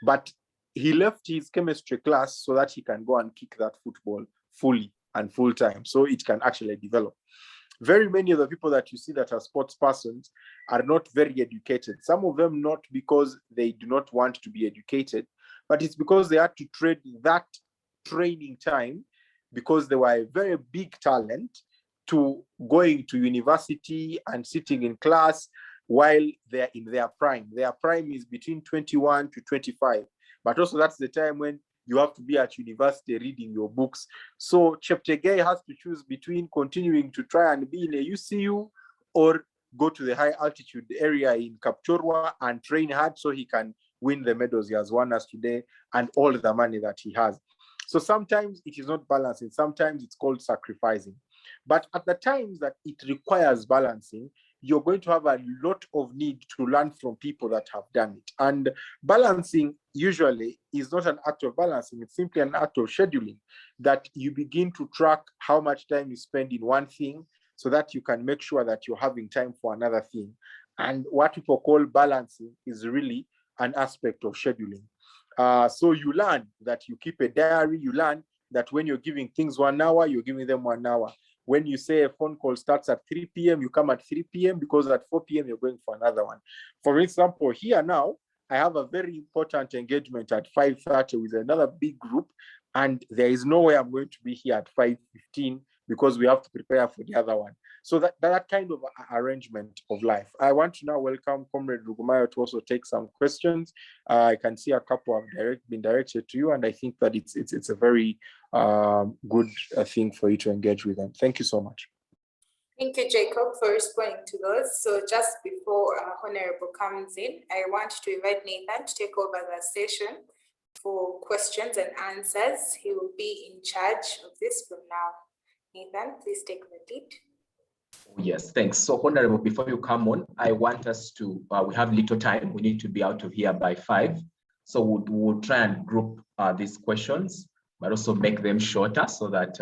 but he left his chemistry class so that he can go and kick that football fully and full time, so it can actually develop. Very many of the people that you see that are sports persons are not very educated. Some of them not because they do not want to be educated, but it's because they had to trade that training time, because they were a very big talent, to going to university and sitting in class while they're in their prime. Their prime is between 21 to 25, but also that's the time when you have to be at university reading your books. So Cheptegei has to choose between continuing to try and be in a UCU or go to the high altitude area in Kapchorwa and train hard so he can win the medals he has won us today and all the money that he has. So sometimes it is not balancing. Sometimes it's called sacrificing. But at the times that it requires balancing, you're going to have a lot of need to learn from people that have done it. And balancing usually is not an act of balancing. It's simply an act of scheduling, that you begin to track how much time you spend in one thing so that you can make sure that you're having time for another thing. And what people call balancing is really an aspect of scheduling. So you learn that you keep a diary. You learn that when you're giving things 1 hour, you're giving them 1 hour. When you say a phone call starts at 3 p.m., you come at 3 p.m. because at 4 p.m. you're going for another one. For example, here now, I have a very important engagement at 5:30 with another big group, and there is no way I'm going to be here at 5:15 because we have to prepare for the other one. So that kind of arrangement of life. I want to now welcome Comrade Rugumayo to also take some questions. I can see a couple have been directed to you, and I think that it's a very good thing for you to engage with them. Thank you so much. Thank you, Jacob, for responding to those. So just before Honorable comes in, I want to invite Nathan to take over the session for questions and answers. He will be in charge of this from now. Nathan, please take the lead. Yes, thanks. So Honorable, before you come on, I want us to, we have little time. We need to be out of here by 5. So we'll try and group these questions, but also make them shorter so that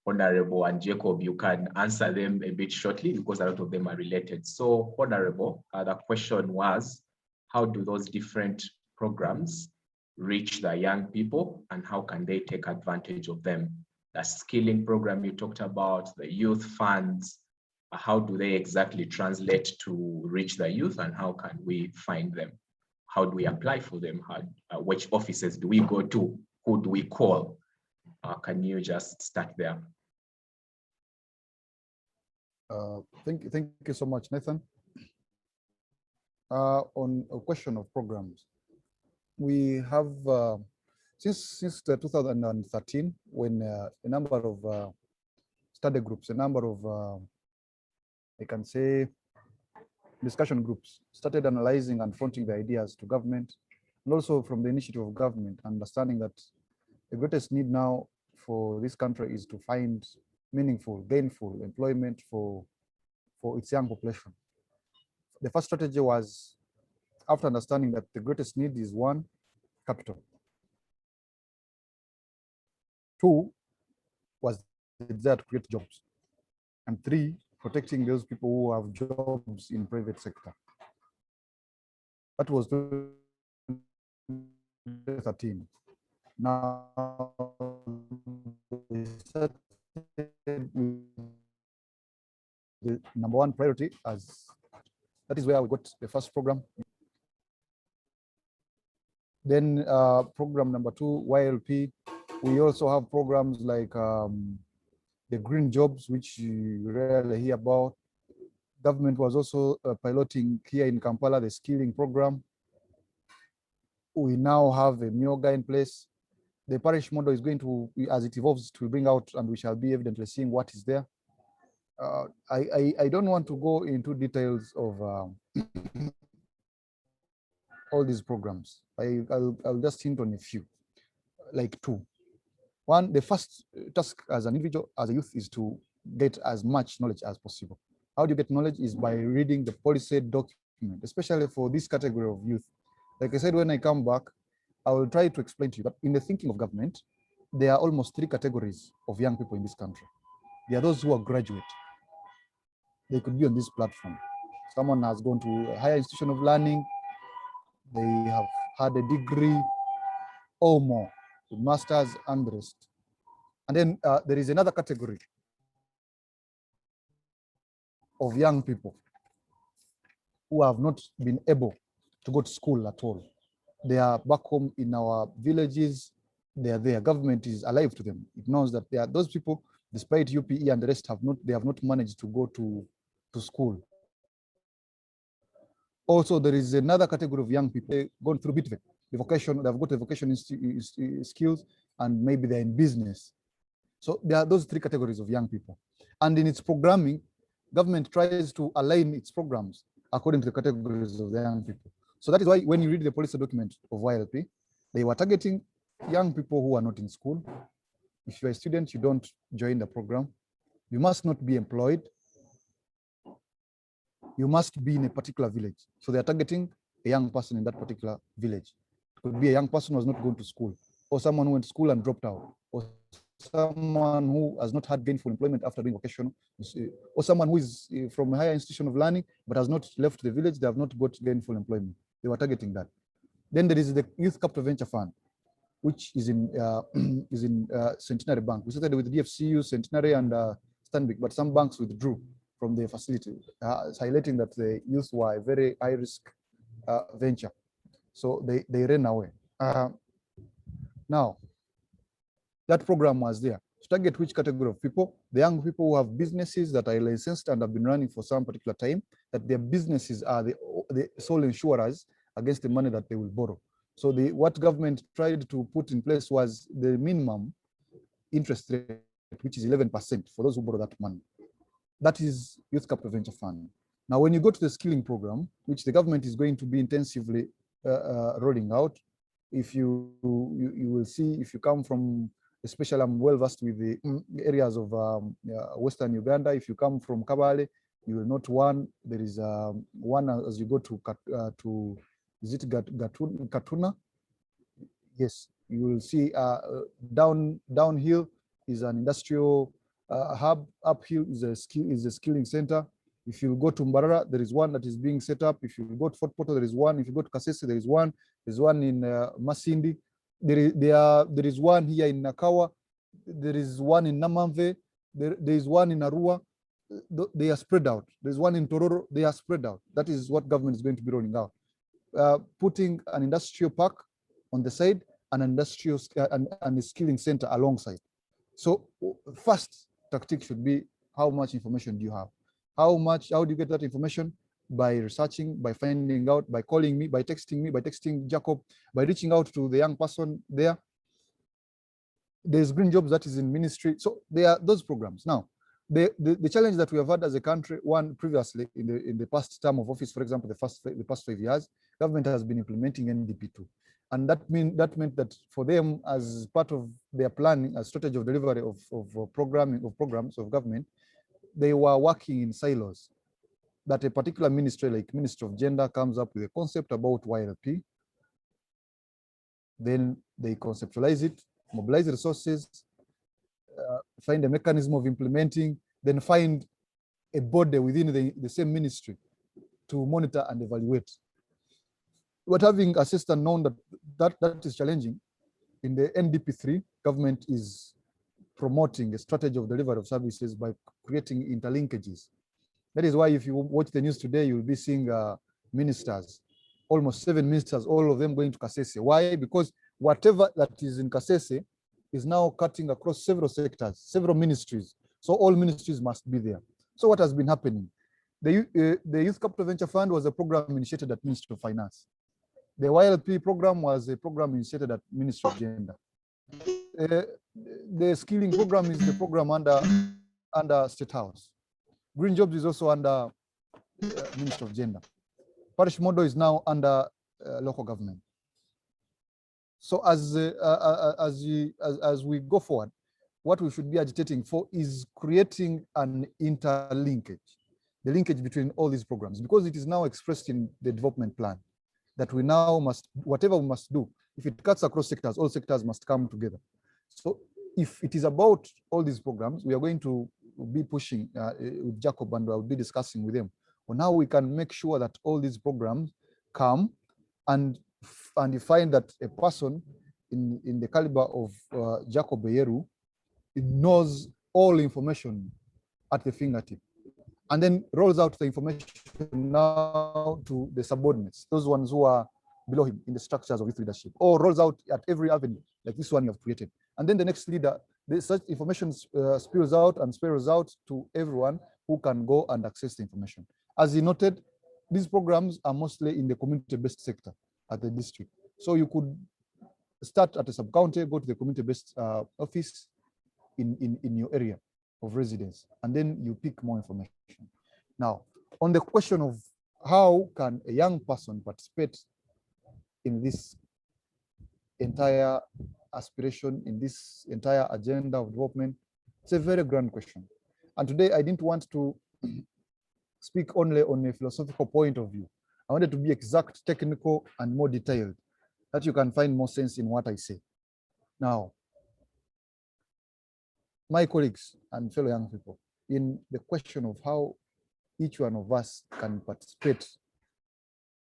Honorable and Jacob, you can answer them a bit shortly because a lot of them are related. So Honorable, the question was, how do those different programs reach the young people and how can they take advantage of them? The skilling program you talked about, the youth funds, how do they exactly translate to reach the youth, and how can we find them? How do we apply for them? Which offices do we go to? Who do we call? Can you just start there? Thank you so much, Nathan. On a question of programs, we have since 2013, when a number of study groups, a number of I can say discussion groups started analyzing and fronting the ideas to government, and also from the initiative of government, understanding that the greatest need now for this country is to find meaningful, gainful employment for its young population. The first strategy was, after understanding that the greatest need is one, capital. Two was the desire to create jobs. And three, protecting those people who have jobs in private sector. That was 2013. Now, the number one priority, as that is where we got the first program. Then program number two, YLP. We also have programs like the green jobs, which you rarely hear about. Government was also piloting here in Kampala, the skilling program. We now have a MIOGA in place. The parish model is going to, as it evolves, to bring out, and we shall be evidently seeing what is there. I don't want to go into details of all these programs. I'll just hint on a few, like two. One, the first task as an individual, as a youth, is to get as much knowledge as possible. How do you get knowledge? Is by reading the policy document, especially for this category of youth. Like I said, when I come back, I will try to explain to you that in the thinking of government, there are almost three categories of young people in this country. There are those who are graduate. They could be on this platform. Someone has gone to a higher institution of learning. They have had a degree or more, with masters and the rest. And then there is another category of young people who have not been able to go to school at all. They are back home in our villages. They are there. Government is alive to them. It knows that there are those people, despite UPE and the rest, they have not managed to go to school. Also, there is another category of young people going through BTVET, the vocation. They've got the vocation skills, and maybe they're in business. So there are those three categories of young people. And in its programming, government tries to align its programs according to the categories of the young people. So that is why when you read the policy document of YLP, they were targeting young people who are not in school. If you're a student, you don't join the program. You must not be employed. You must be in a particular village. So they're targeting a young person in that particular village. It could be a young person who has not gone to school, or someone who went to school and dropped out, or someone who has not had gainful employment after doing vocational, or someone who is from a higher institution of learning but has not left the village. They have not got gainful employment. They were targeting that. Then there is the Youth Capital Venture Fund, which is in Centenary Bank. We started with DFCU, Centenary, and Stanbic, but some banks withdrew from the facility, highlighting that the youth were a very high risk venture. So they ran away. Now, that program was there to target which category of people? The young people who have businesses that are licensed and have been running for some particular time, that their businesses are the sole insurers against the money that they will borrow. So what government tried to put in place was the minimum interest rate, which is 11% for those who borrow that money. That is Youth Capital Venture Fund. Now, when you go to the skilling program, which the government is going to be intensively rolling out, if you will see, if you come from, especially I'm well versed with the areas of Western Uganda. If you come from Kabale, you will note one. There is one as you go to is it Katuna? Yes, you will see downhill is an industrial hub. Uphill is a skilling center. If you go to Mbarara, there is one that is being set up. If you go to Fort Portal, there is one. If you go to Kasese, there is one. There's one in Masindi. there is one here in Nakawa, there is one in Namamve, there is one in Arua. They are spread out. There's one in Tororo, they are spread out. That is what government is going to be rolling out. Putting an industrial park on the side, an industrial and a skilling center alongside. So first tactic should be, how much information do you have? How do you get that information? By researching, by finding out, by calling me, by texting Jacob, by reaching out to the young person there. There's Green Jobs that is in ministry. So there are those programs. Now, the challenge that we have had as a country, one previously in the past term of office, for example, the past 5 years, government has been implementing NDP2. And that meant that for them, as part of their planning, a strategy of delivery of programs of government, they were working in silos. That a particular ministry, like Ministry of Gender, comes up with a concept about YLP. Then they conceptualize it, mobilize resources, find a mechanism of implementing, then find a body within the same ministry to monitor and evaluate. But having assessed and known that is challenging, in the NDP3, government is promoting a strategy of delivery of services by creating interlinkages. That is why if you watch the news today, you'll be seeing ministers, almost 7 ministers, all of them going to Kasese. Why? Because whatever that is in Kasese is now cutting across several sectors, several ministries. So all ministries must be there. So what has been happening? The Youth Capital Venture Fund was a program initiated at Ministry of Finance. The YLP program was a program initiated at Ministry of Gender. The skilling program is the program under State House. Green Jobs is also under Ministry of Gender. Parish model is now under local government. So as we go forward, what we should be agitating for is creating an interlinkage, the linkage between all these programs, because it is now expressed in the development plan that we now must, whatever we must do, if it cuts across sectors, all sectors must come together. So if it is about all these programs, we are going to be pushing with Jacob, and I'll be discussing with them on how we can make sure that all these programs come, and you find that a person in the caliber of Jacob Eyeru knows all information at the fingertip, and then rolls out the information now to the subordinates, those ones who are below him in the structures of youth leadership, or rolls out at every avenue, like this one you have created. And then the next leader, such information spills out and spills out to everyone who can go and access the information. As he noted, these programs are mostly in the community-based sector at the district. So you could start at a sub-county, go to the community-based office in your area of residence, and then you pick more information. Now, on the question of how can a young person participate in this entire aspiration, in this entire agenda of development, it's a very grand question. And today I didn't want to speak only on a philosophical point of view. I wanted to be exact, technical, and more detailed, that you can find more sense in what I say. Now, my colleagues and fellow young people, in the question of how each one of us can participate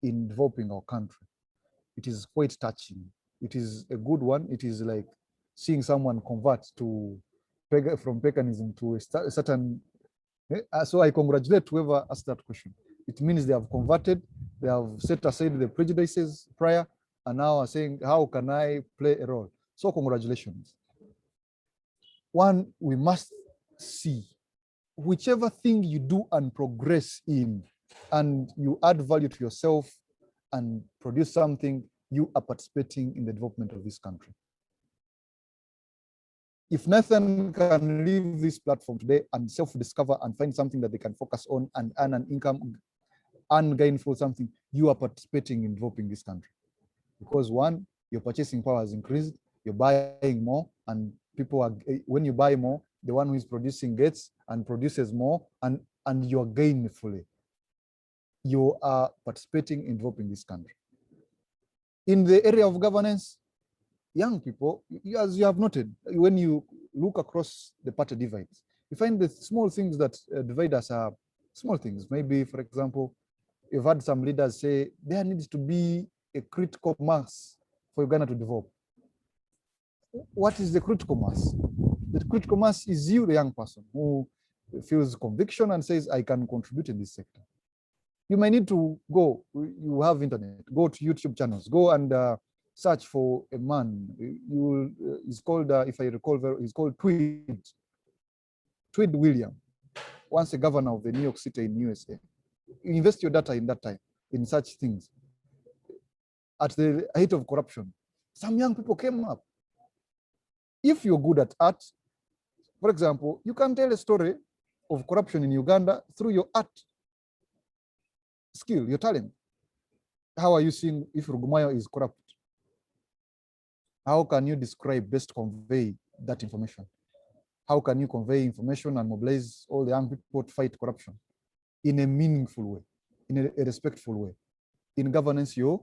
in developing our country, it is quite touching. It is a good one. It is like seeing someone convert from paganism to a certain. So I congratulate whoever asked that question. It means they have converted, they have set aside the prejudices prior, and now are saying, how can I play a role? So congratulations. One, we must see whichever thing you do and progress in, and you add value to yourself and produce something, you are participating in the development of this country. If Nathan can leave this platform today and self-discover and find something that they can focus on and earn an income and gain for something, you are participating in developing this country. Because one, your purchasing power has increased, you're buying more, and people are, when you buy more, the one who is producing gets and produces more, and you're gaining fully. You are participating in developing this country. In the area of governance, young people, as you have noted, when you look across the party divides, you find the small things that divide us are small things. Maybe, for example, you've had some leaders say there needs to be a critical mass for Uganda to develop. what is the critical mass? The critical mass is you, the young person, who feels conviction and says, I can contribute in this sector. You may need to go, you have internet, go to YouTube channels, go and search for a man. He's called, if I recall, he's called Tweed William, once a governor of the New York City in USA. You invest your data in that time, in such things. At the height of corruption, some young people came up. If you're good at art, for example, you can tell a story of corruption in Uganda through your art skill, your talent. How are you seeing if Rugumayo is corrupt? How can you describe, best convey that information? How can you convey information and mobilize all the young people to fight corruption in a meaningful way, in a respectful way? In governance, you're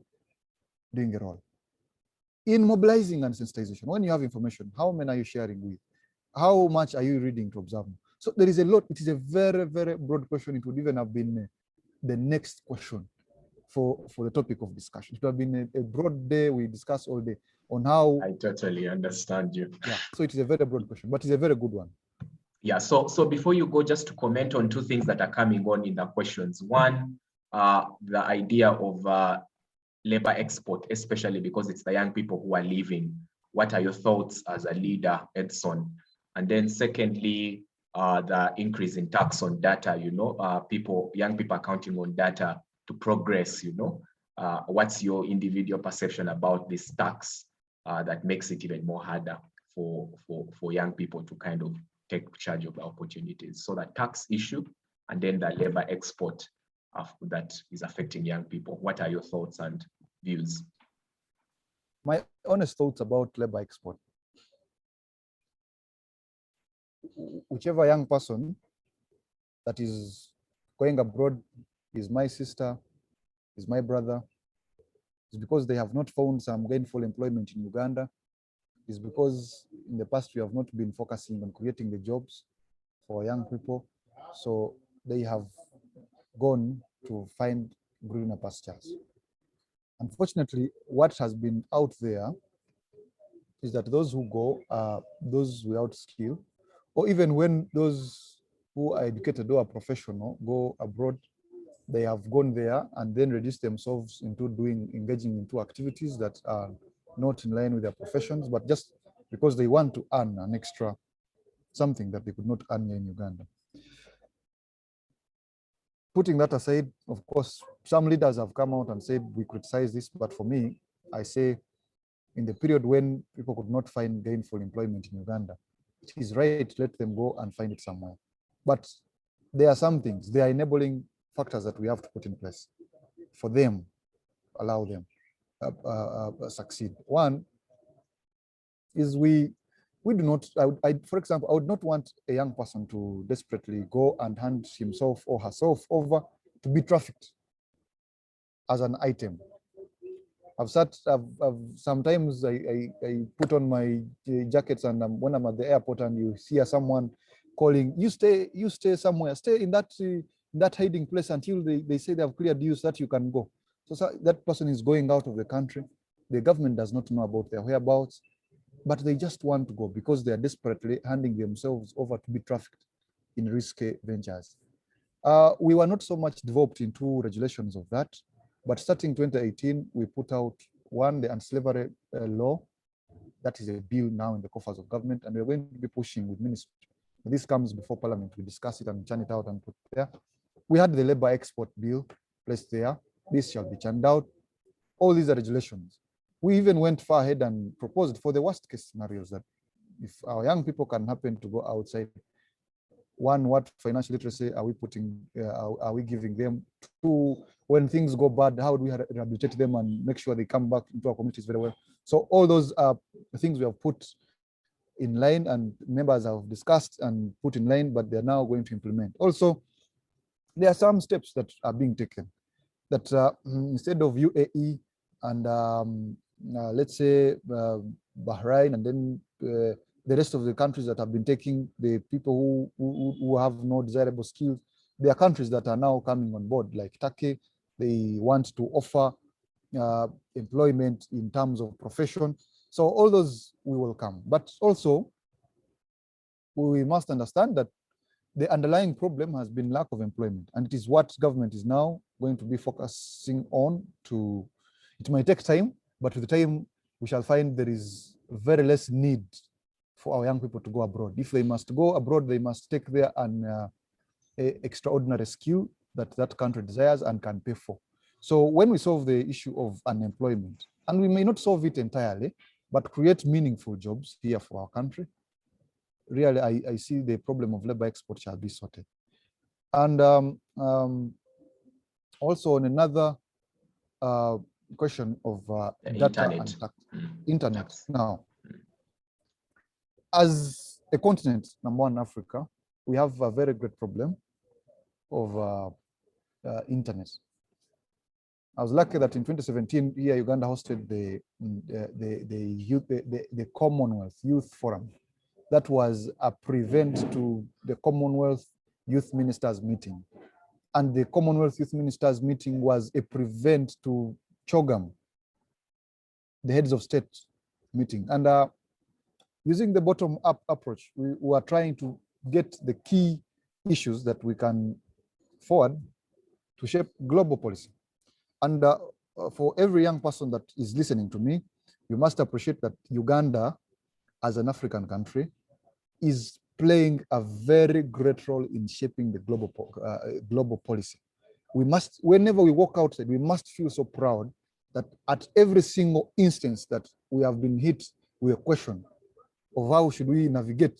doing a role. In mobilizing and sensitization, when you have information, how many are you sharing with? How much are you reading to observe? So there is a lot. It is a very, very broad question. It would even have been the next question for the topic of discussion. It would have been a broad day. We discuss all day on how. I totally understand you. Yeah. So it is a very broad question, but it's a very good one. Yeah. So before you go, just to comment on two things that are coming on in the questions. One, the idea of labor export, especially because it's the young people who are leaving. What are your thoughts as a leader, Edson? And then secondly, the increase in tax on data, young people are counting on data to progress, what's your individual perception about this tax that makes it even more harder for young people to kind of take charge of the opportunities? So that tax issue and then the labor export that is affecting young people. What are your thoughts and views? My honest thoughts about labor export. Whichever young person that is going abroad is my sister, is my brother, is because they have not found some gainful employment in Uganda, is because in the past we have not been focusing on creating the jobs for young people. So they have gone to find greener pastures. Unfortunately, what has been out there is that those who go are those without skill, or even when those who are educated or are professional go abroad, they have gone there and then reduced themselves into engaging into activities that are not in line with their professions, but just because they want to earn an extra something that they could not earn here in Uganda. Putting that aside, of course, some leaders have come out and said we criticize this, but for me, I say in the period when people could not find gainful employment in Uganda, it is right to let them go and find it somewhere. But there are some things, there are enabling factors that we have to put in place for them, allow them succeed. One is we do not, for example, I would not want a young person to desperately go and hand himself or herself over to be trafficked as an item. Sometimes I put on my jackets and when I'm at the airport and you hear someone calling, you stay somewhere, stay in that hiding place until they say they have cleared you so that you can go. So that person is going out of the country. The government does not know about their whereabouts, but they just want to go because they are desperately handing themselves over to be trafficked in risky ventures. We were not so much developed into regulations of that, but starting 2018, we put out the anti-slavery law. That is a bill now in the coffers of government, and we're going to be pushing with ministry. This comes before Parliament. We discuss it and churn it out and put it there. We had the labor export bill placed there. This shall be churned out. All these are regulations. We even went far ahead and proposed for the worst case scenarios that if our young people can happen to go outside, what financial literacy are we putting, are we giving them? Two, when things go bad, how do we rehabilitate them and make sure they come back into our communities very well? So all those are things we have put in line and members have discussed and put in line, but they're now going to implement. Also, there are some steps that are being taken that instead of UAE and let's say Bahrain and then the rest of the countries that have been taking the people who have no desirable skills, there are countries that are now coming on board, like Turkey. They want to offer employment in terms of profession. So all those we will come, but also we must understand that the underlying problem has been lack of employment, and it is what government is now going to be focusing on. It might take time, but with the time we shall find there is very less need for our young people to go abroad. If they must go abroad, they must take there an extraordinary skill that that country desires and can pay for. So when we solve the issue of unemployment, and we may not solve it entirely, but create meaningful jobs here for our country, really, I see the problem of labor export shall be sorted. And also on another question of data and tax. Internet. Now, as a continent, number one, Africa, we have a very great problem of internet. I was lucky that in 2017 here Uganda hosted the Commonwealth Youth Forum. That was a prevent to the Commonwealth Youth Ministers meeting. And the Commonwealth Youth Ministers meeting was a prevent to CHOGM, the heads of state meeting. And using the bottom-up approach, we were trying to get the key issues that we can forward to shape global policy. And for every young person that is listening to me, you must appreciate that Uganda, as an African country, is playing a very great role in shaping the global policy. We must, whenever we walk outside, we must feel so proud that at every single instance that we have been hit with a question of how should we navigate,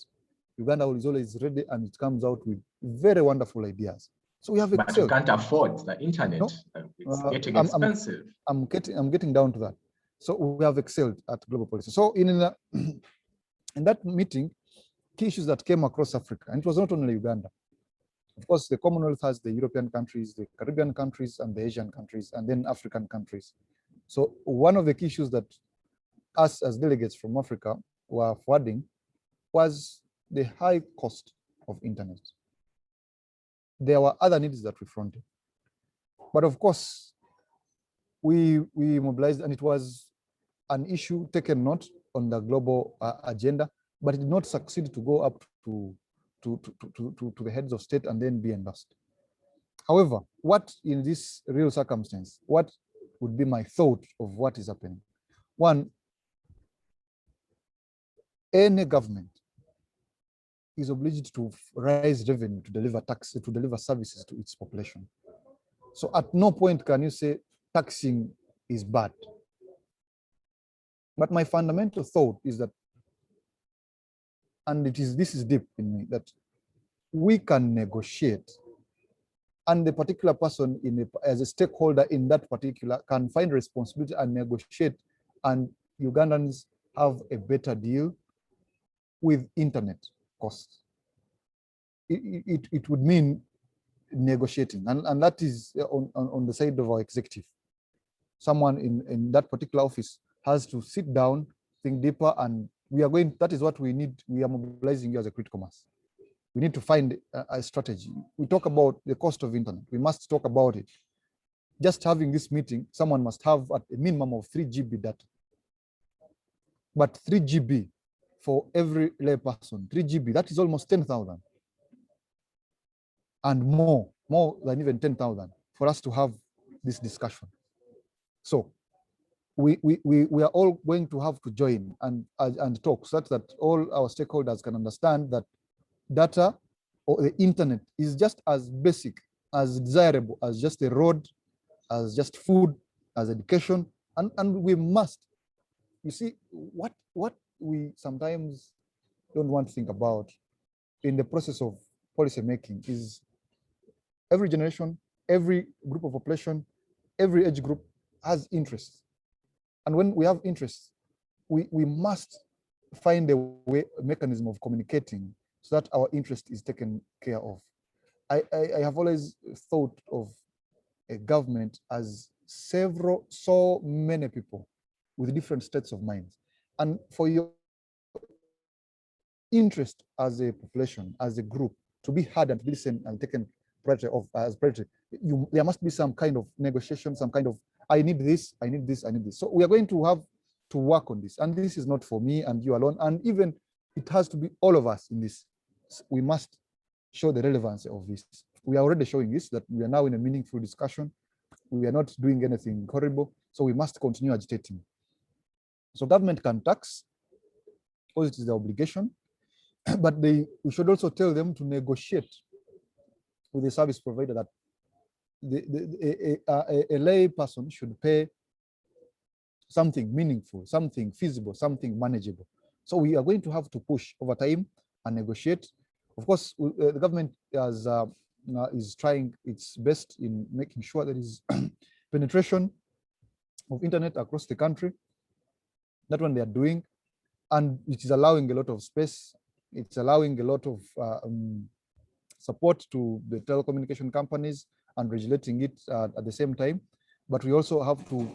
Uganda is always ready and it comes out with very wonderful ideas. So we have excelled. But you can't afford the internet. No? It's getting expensive. I'm getting down to that. So we have excelled at global policy. So in that meeting, key issues that came across Africa, and it was not only Uganda. Of course, the Commonwealth has the European countries, the Caribbean countries, and the Asian countries, and then African countries. So one of the key issues that us as delegates from Africa were forwarding was the high cost of internet. There were other needs that we fronted. But of course, we mobilized, and it was an issue taken not on the global agenda, but it did not succeed to go up to the heads of state and then be endorsed. However, what in this real circumstance, what would be my thought of what is happening? One, any government is obliged to raise revenue to deliver taxes, to deliver services to its population. So at no point can you say taxing is bad. But my fundamental thought is that, and this is deep in me, that we can negotiate, and the particular person as a stakeholder in that particular can find responsibility and negotiate, and Ugandans have a better deal with internet costs. It would mean negotiating, and that is on the side of our executive. Someone in that particular office has to sit down, think deeper, and that is what we need. We are mobilizing you as a critical mass. We need to find a strategy. We talk about the cost of internet. We must talk about it. Just having this meeting, someone must have at a minimum of 3 GB data. But 3 GB for every lay person, 3 GB, that is almost 10,000. And more than even 10,000 for us to have this discussion. So we are all going to have to join and talk so that all our stakeholders can understand that data or the internet is just as basic, as desirable as just a road, as just food, as education, and we must. You see, what we sometimes don't want to think about in the process of policy making is every generation, every group of population, every age group has interests. And when we have interests, we must find a mechanism of communicating so that our interest is taken care of. I have always thought of a government as so many people with different states of mind. And for your interest as a population, as a group, to be heard and to be listened and taken as priority, there must be some kind of negotiation, some kind of, I need this, I need this, I need this. So we are going to have to work on this. And this is not for me and you alone. And even it has to be all of us in this. We must show the relevance of this. We are already showing this, that we are now in a meaningful discussion. We are not doing anything horrible. So we must continue agitating. So government can tax, because it is their obligation, but we should also tell them to negotiate with the service provider that a lay person should pay something meaningful, something feasible, something manageable. So we are going to have to push over time and negotiate. Of course, the government is trying its best in making sure there is penetration of internet across the country. That's what they are doing, and it is allowing a lot of space. It's allowing a lot of support to the telecommunication companies and regulating it at the same time. But we also have to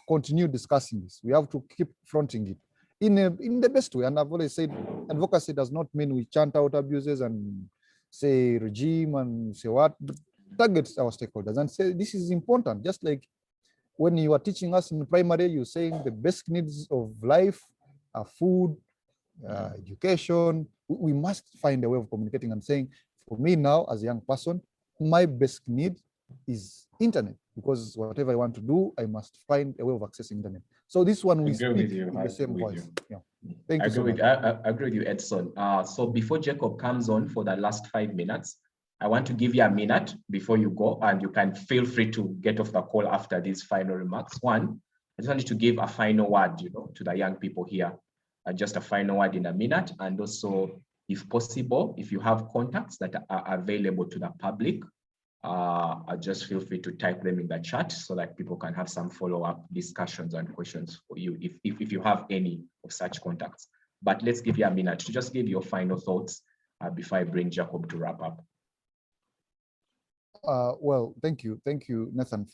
continue discussing this. We have to keep fronting it in the best way. And I've always said, advocacy does not mean we chant out abuses and say regime and say what, target our stakeholders and say this is important. Just like when you are teaching us in primary, you're saying the basic needs of life are food, education. We must find a way of communicating and saying, for me now as a young person, my basic need is internet, because whatever I want to do, I must find a way of accessing internet. So this one we speak in the same voice. Yeah. Thank you so much. I agree with you, Edson. So before Jacob comes on for the last 5 minutes, I want to give you a minute before you go, and you can feel free to get off the call after these final remarks. One, I just wanted to give a final word, to the young people here, just a final word in a minute. And also, if possible, if you have contacts that are available to the public, just feel free to type them in the chat so that people can have some follow-up discussions and questions for you if you have any of such contacts. But let's give you a minute to just give your final thoughts before I bring Jacob to wrap up. Well, thank you, Nathan,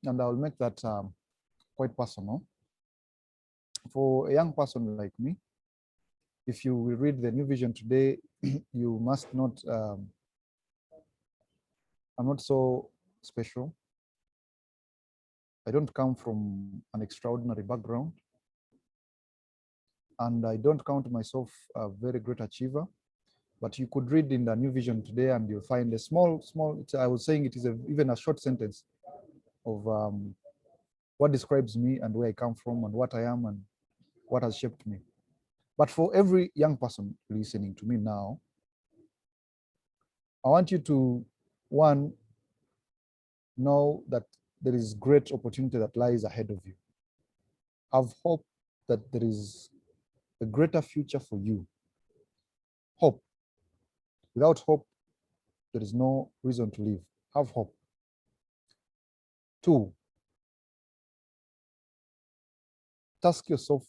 and I'll make that quite personal. For a young person like me, if you will read the New Vision today, you must not. I'm not so special. I don't come from an extraordinary background, and I don't count myself a very great achiever. But you could read in the New Vision today, and you'll find a small. I was saying it is even a short sentence of what describes me and where I come from and what I am and what has shaped me. But for every young person listening to me now, I want you to, one, know that there is great opportunity that lies ahead of you. Have hope that there is a greater future for you. Hope. Without hope, there is no reason to live. Have hope. Two, task yourself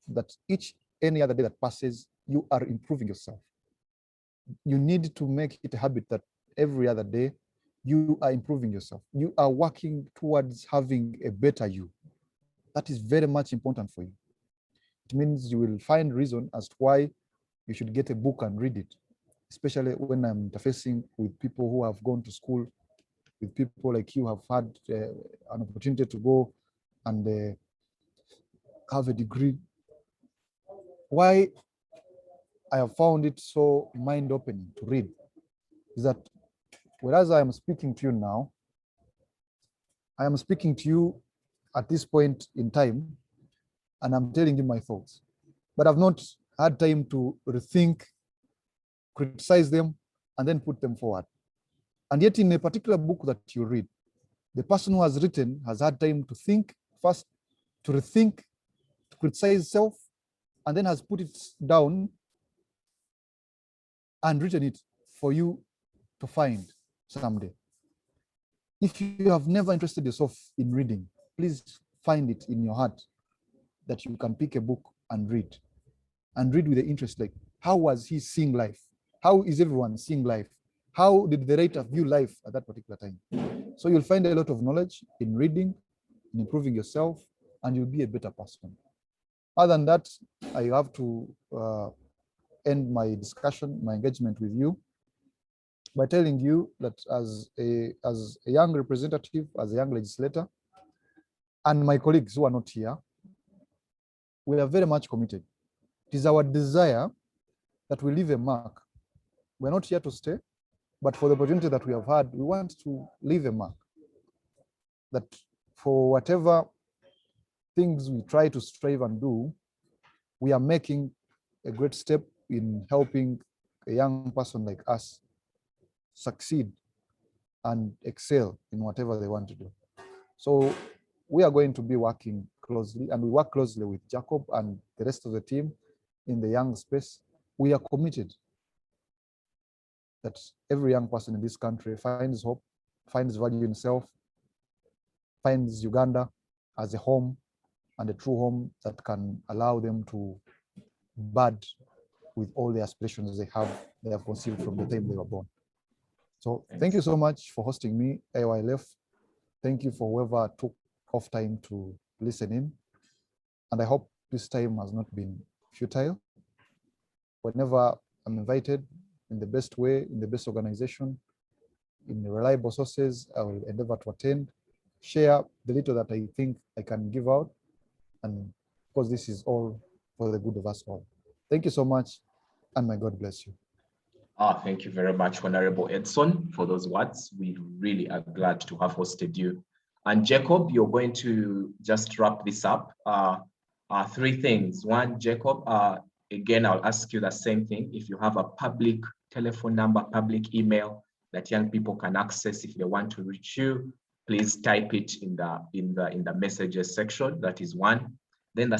that any other day that passes, you are improving yourself. You need to make it a habit that every other day you are improving yourself. You are working towards having a better you. That is very much important for you. It means you will find reason as to why you should get a book and read it, especially when I'm interfacing with people who have gone to school, with people like you have had an opportunity to go and have a degree. Why I have found it so mind-opening to read is that whereas I am speaking to you now, I am speaking to you at this point in time, and I'm telling you my thoughts. But I've not had time to rethink, criticize them, and then put them forward. And yet in a particular book that you read, the person who has written has had time to think first, to rethink, to criticize self, and then has put it down and written it for you to find someday. If you have never interested yourself in reading, please find it in your heart that you can pick a book and read with the interest, like how was he seeing life? How is everyone seeing life? How did the writer view life at that particular time? So you'll find a lot of knowledge in reading, in improving yourself, and you'll be a better person. Other than that, I have to end my discussion, my engagement with you, by telling you that as a young representative, as a young legislator, and my colleagues who are not here, we are very much committed. It is our desire that we leave a mark. We're not here to stay, but for the opportunity that we have had, we want to leave a mark. That for whatever things we try to strive and do, we are making a great step in helping a young person like us succeed and excel in whatever they want to do. So we are going to be working closely, and we work closely with Jacob and the rest of the team in the young space. We are committed that every young person in this country finds hope, finds value in self, finds Uganda as a home and a true home that can allow them to bud with all the aspirations they have conceived from the time they were born. So thank you so much for hosting me, AYLF. Thank you for whoever took off time to listen in. And I hope this time has not been futile. Whenever I'm invited in the best way, in the best organization, in the reliable sources, I will endeavor to attend, share the little that I think I can give out. And of course, this is all for the good of us all. Thank you so much, and may God bless you. Thank you very much, Honorable Edson, for those words. We really are glad to have hosted you. And Jacob, you're going to just wrap this up. Three things. One, Jacob, again, I'll ask you the same thing. If you have a public telephone number, public email that young people can access if they want to reach you, please type it in the messages section. That is one. Then the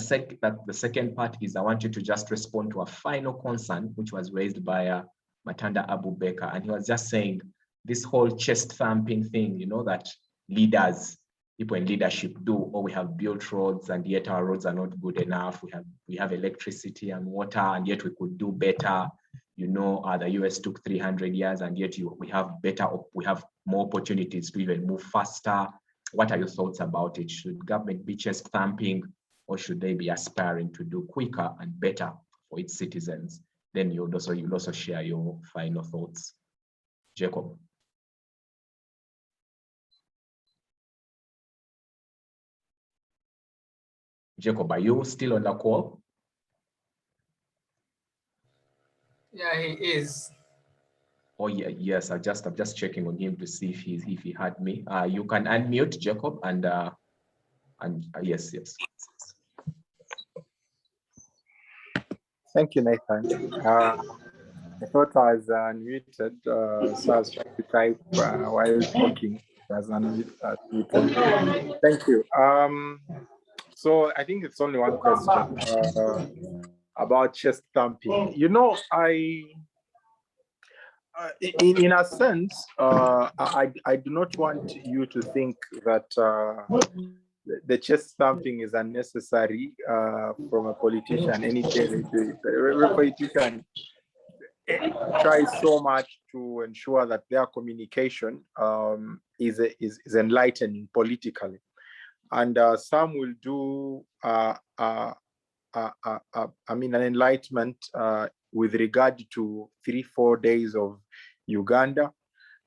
second part is I want you to just respond to a final concern which was raised by Matanda Abu Beka, and he was just saying this whole chest thumping thing, you know, that leaders, people in leadership do, or we have built roads and yet our roads are not good enough. We have electricity and water and yet we could do better. You know, the US took 300 years and yet we have more opportunities to even move faster. What are your thoughts about it? Should government be chest thumping, or should they be aspiring to do quicker and better for its citizens? Then you'll also share your final thoughts. Jacob. Jacob, are you still on the call? Yeah, he is. Oh yeah, yes. I'm just checking on him to see if he had me. You can unmute Jacob and yes. Thank you, Nathan. I thought I was unmuted, so I was trying to type while talking. I was unmuted. Thank you. So I think it's only one question about chest thumping. You know, in a sense, I do not want you to think that the chest thumping is unnecessary from a politician. Any day, every politician tries so much to ensure that their communication is enlightening politically, and some will do an enlightenment with regard to 3-4 days of Uganda.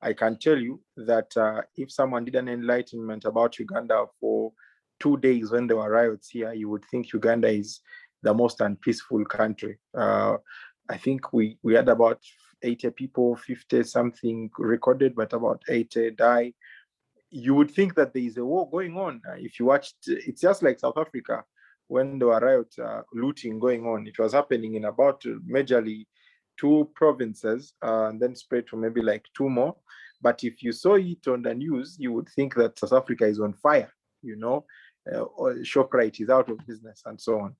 I can tell you that if someone did an enlightenment about Uganda for 2 days when there were riots here, you would think Uganda is the most unpeaceful country. I think we had about 80 people, 50 something recorded, but about 80 die. You would think that there is a war going on. If you watched, it's just like South Africa when there were riots, looting going on. It was happening in about majorly 2 provinces and then spread to maybe like 2 more. But if you saw it on the news, you would think that South Africa is on fire, you know, ShopRite is out of business and so on.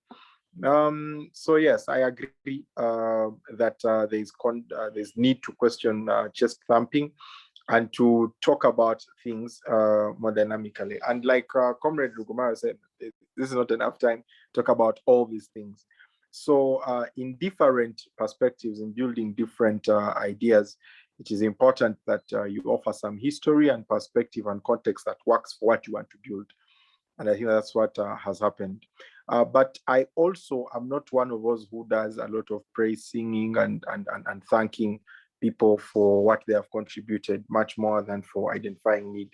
So yes, I agree that there's need to question chest thumping and to talk about things more dynamically. And like Comrade Rugumayo said, this is not enough time to talk about all these things. So in different perspectives, in building different ideas, it is important that you offer some history and perspective and context that works for what you want to build. And I think that's what has happened. But I also am not one of those who does a lot of praise singing and thanking people for what they have contributed, much more than for identifying need.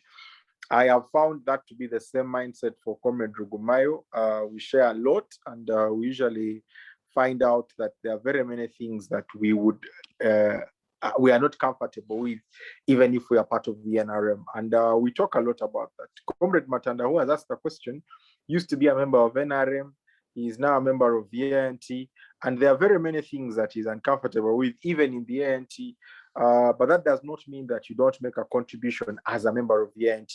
I have found that to be the same mindset for Comrade Rugumayo. We share a lot, and we usually find out that there are very many things that we are not comfortable with, even if we are part of the NRM. And we talk a lot about that. Comrade Matanda, who has asked the question, used to be a member of NRM. He is now a member of the ANT. And there are very many things that he's uncomfortable with, even in the ANT. But that does not mean that you don't make a contribution as a member of the ANT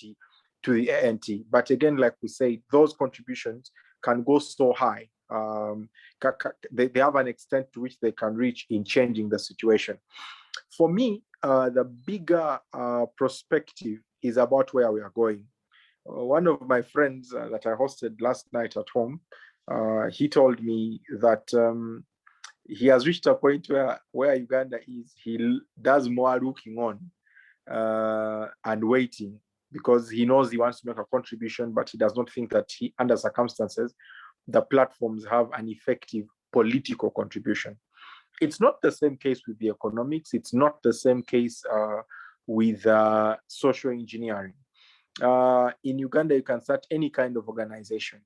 to the ANT. But again, like we say, those contributions can go so high. They have an extent to which they can reach in changing the situation. For me, the bigger perspective is about where we are going. One of my friends that I hosted last night at home, he told me that he has reached a point where Uganda is, he does more looking on and waiting, because he knows he wants to make a contribution, but he does not think that under circumstances, the platforms have an effective political contribution. It's not the same case with the economics. It's not the same case with social engineering. In Uganda, you can start any kind of organization.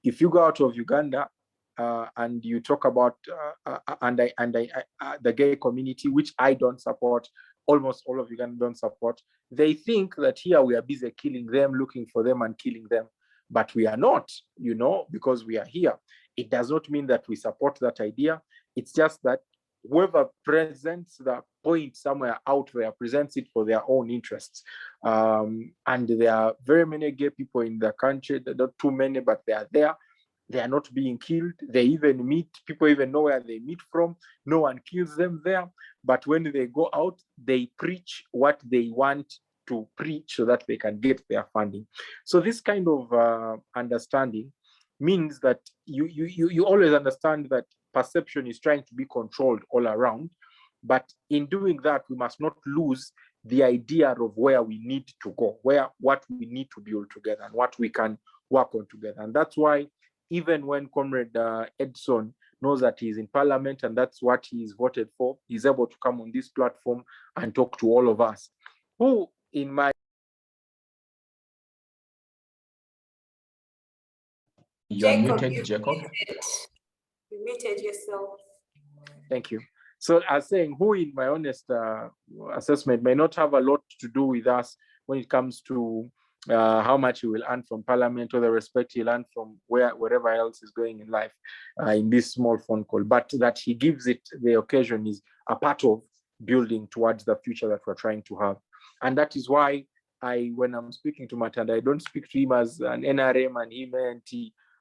If you go out of Uganda and you talk about the gay community, which I don't support, almost all of Uganda don't support, they think that here we are busy killing them, looking for them and killing them. But we are not, because we are here. It does not mean that we support that idea. It's just that whoever presents the point somewhere out there presents it for their own interests. And there are very many gay people in the country, not too many, but they are there. They are not being killed. They even meet, people even know where they meet from. No one kills them there. But when they go out, they preach what they want to preach so that they can get their funding. So this kind of understanding means that you always understand that perception is trying to be controlled all around. But in doing that, we must not lose the idea of where we need to go, what we need to build together and what we can work on together. And that's why even when Comrade Edson knows that he's in parliament and that's what he's voted for, he's able to come on this platform and talk to all of us, who in my... You're muted, Jacob. You muted yourself. Thank you. So I was saying, who in my honest assessment may not have a lot to do with us when it comes to how much he will earn from parliament or the respect he'll earn from wherever else is going in life in this small phone call, but that he gives it the occasion is a part of building towards the future that we're trying to have. And that is why when I'm speaking to Matanda, I don't speak to him as an NRM and him ANT.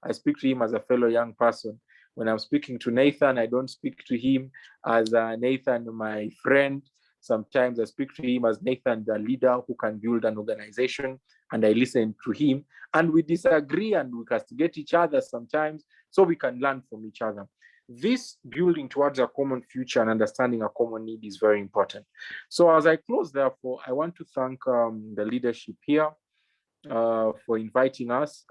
I speak to him as a fellow young person. When I'm speaking to Nathan, I don't speak to him as Nathan, my friend. Sometimes I speak to him as Nathan, the leader who can build an organization, and I listen to him. And we disagree and we castigate each other sometimes, so we can learn from each other. This building towards a common future and understanding a common need is very important. So as I close, therefore, I want to thank the leadership here for inviting us.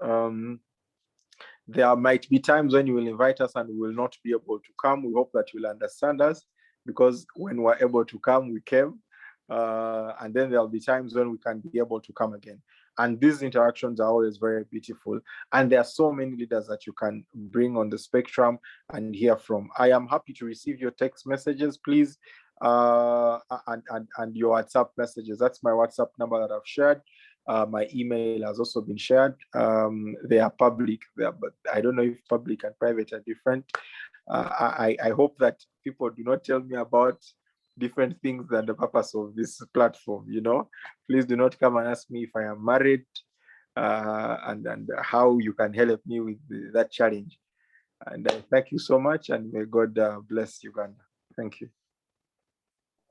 There might be times when you will invite us and we will not be able to come. We hope that you'll understand us, because when we're able to come, we came. And then there'll be times when we can be able to come again. And these interactions are always very beautiful. And there are so many leaders that you can bring on the spectrum and hear from. I am happy to receive your text messages, please, and your WhatsApp messages. That's my WhatsApp number that I've shared. My email has also been shared. They are public, but I don't know if public and private are different. I hope that people do not tell me about different things than the purpose of this platform. Please do not come and ask me if I am married and how you can help me with that challenge. And thank you so much, and may God bless Uganda. Thank you.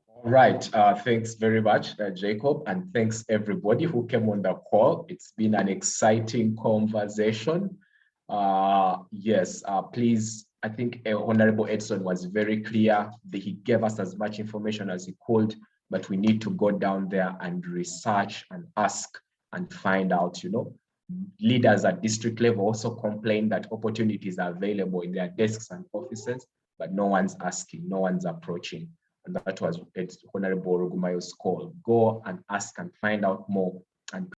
All right, thanks very much, Jacob, and thanks everybody who came on the call. It's been an exciting conversation. Yes, please, I think Honorable Edson was very clear that he gave us as much information as he could, but we need to go down there and research and ask and find out, Leaders at district level also complain that opportunities are available in their desks and offices, but no one's asking, no one's approaching. And that was Honorable Rugumayo's call. Go and ask and find out more and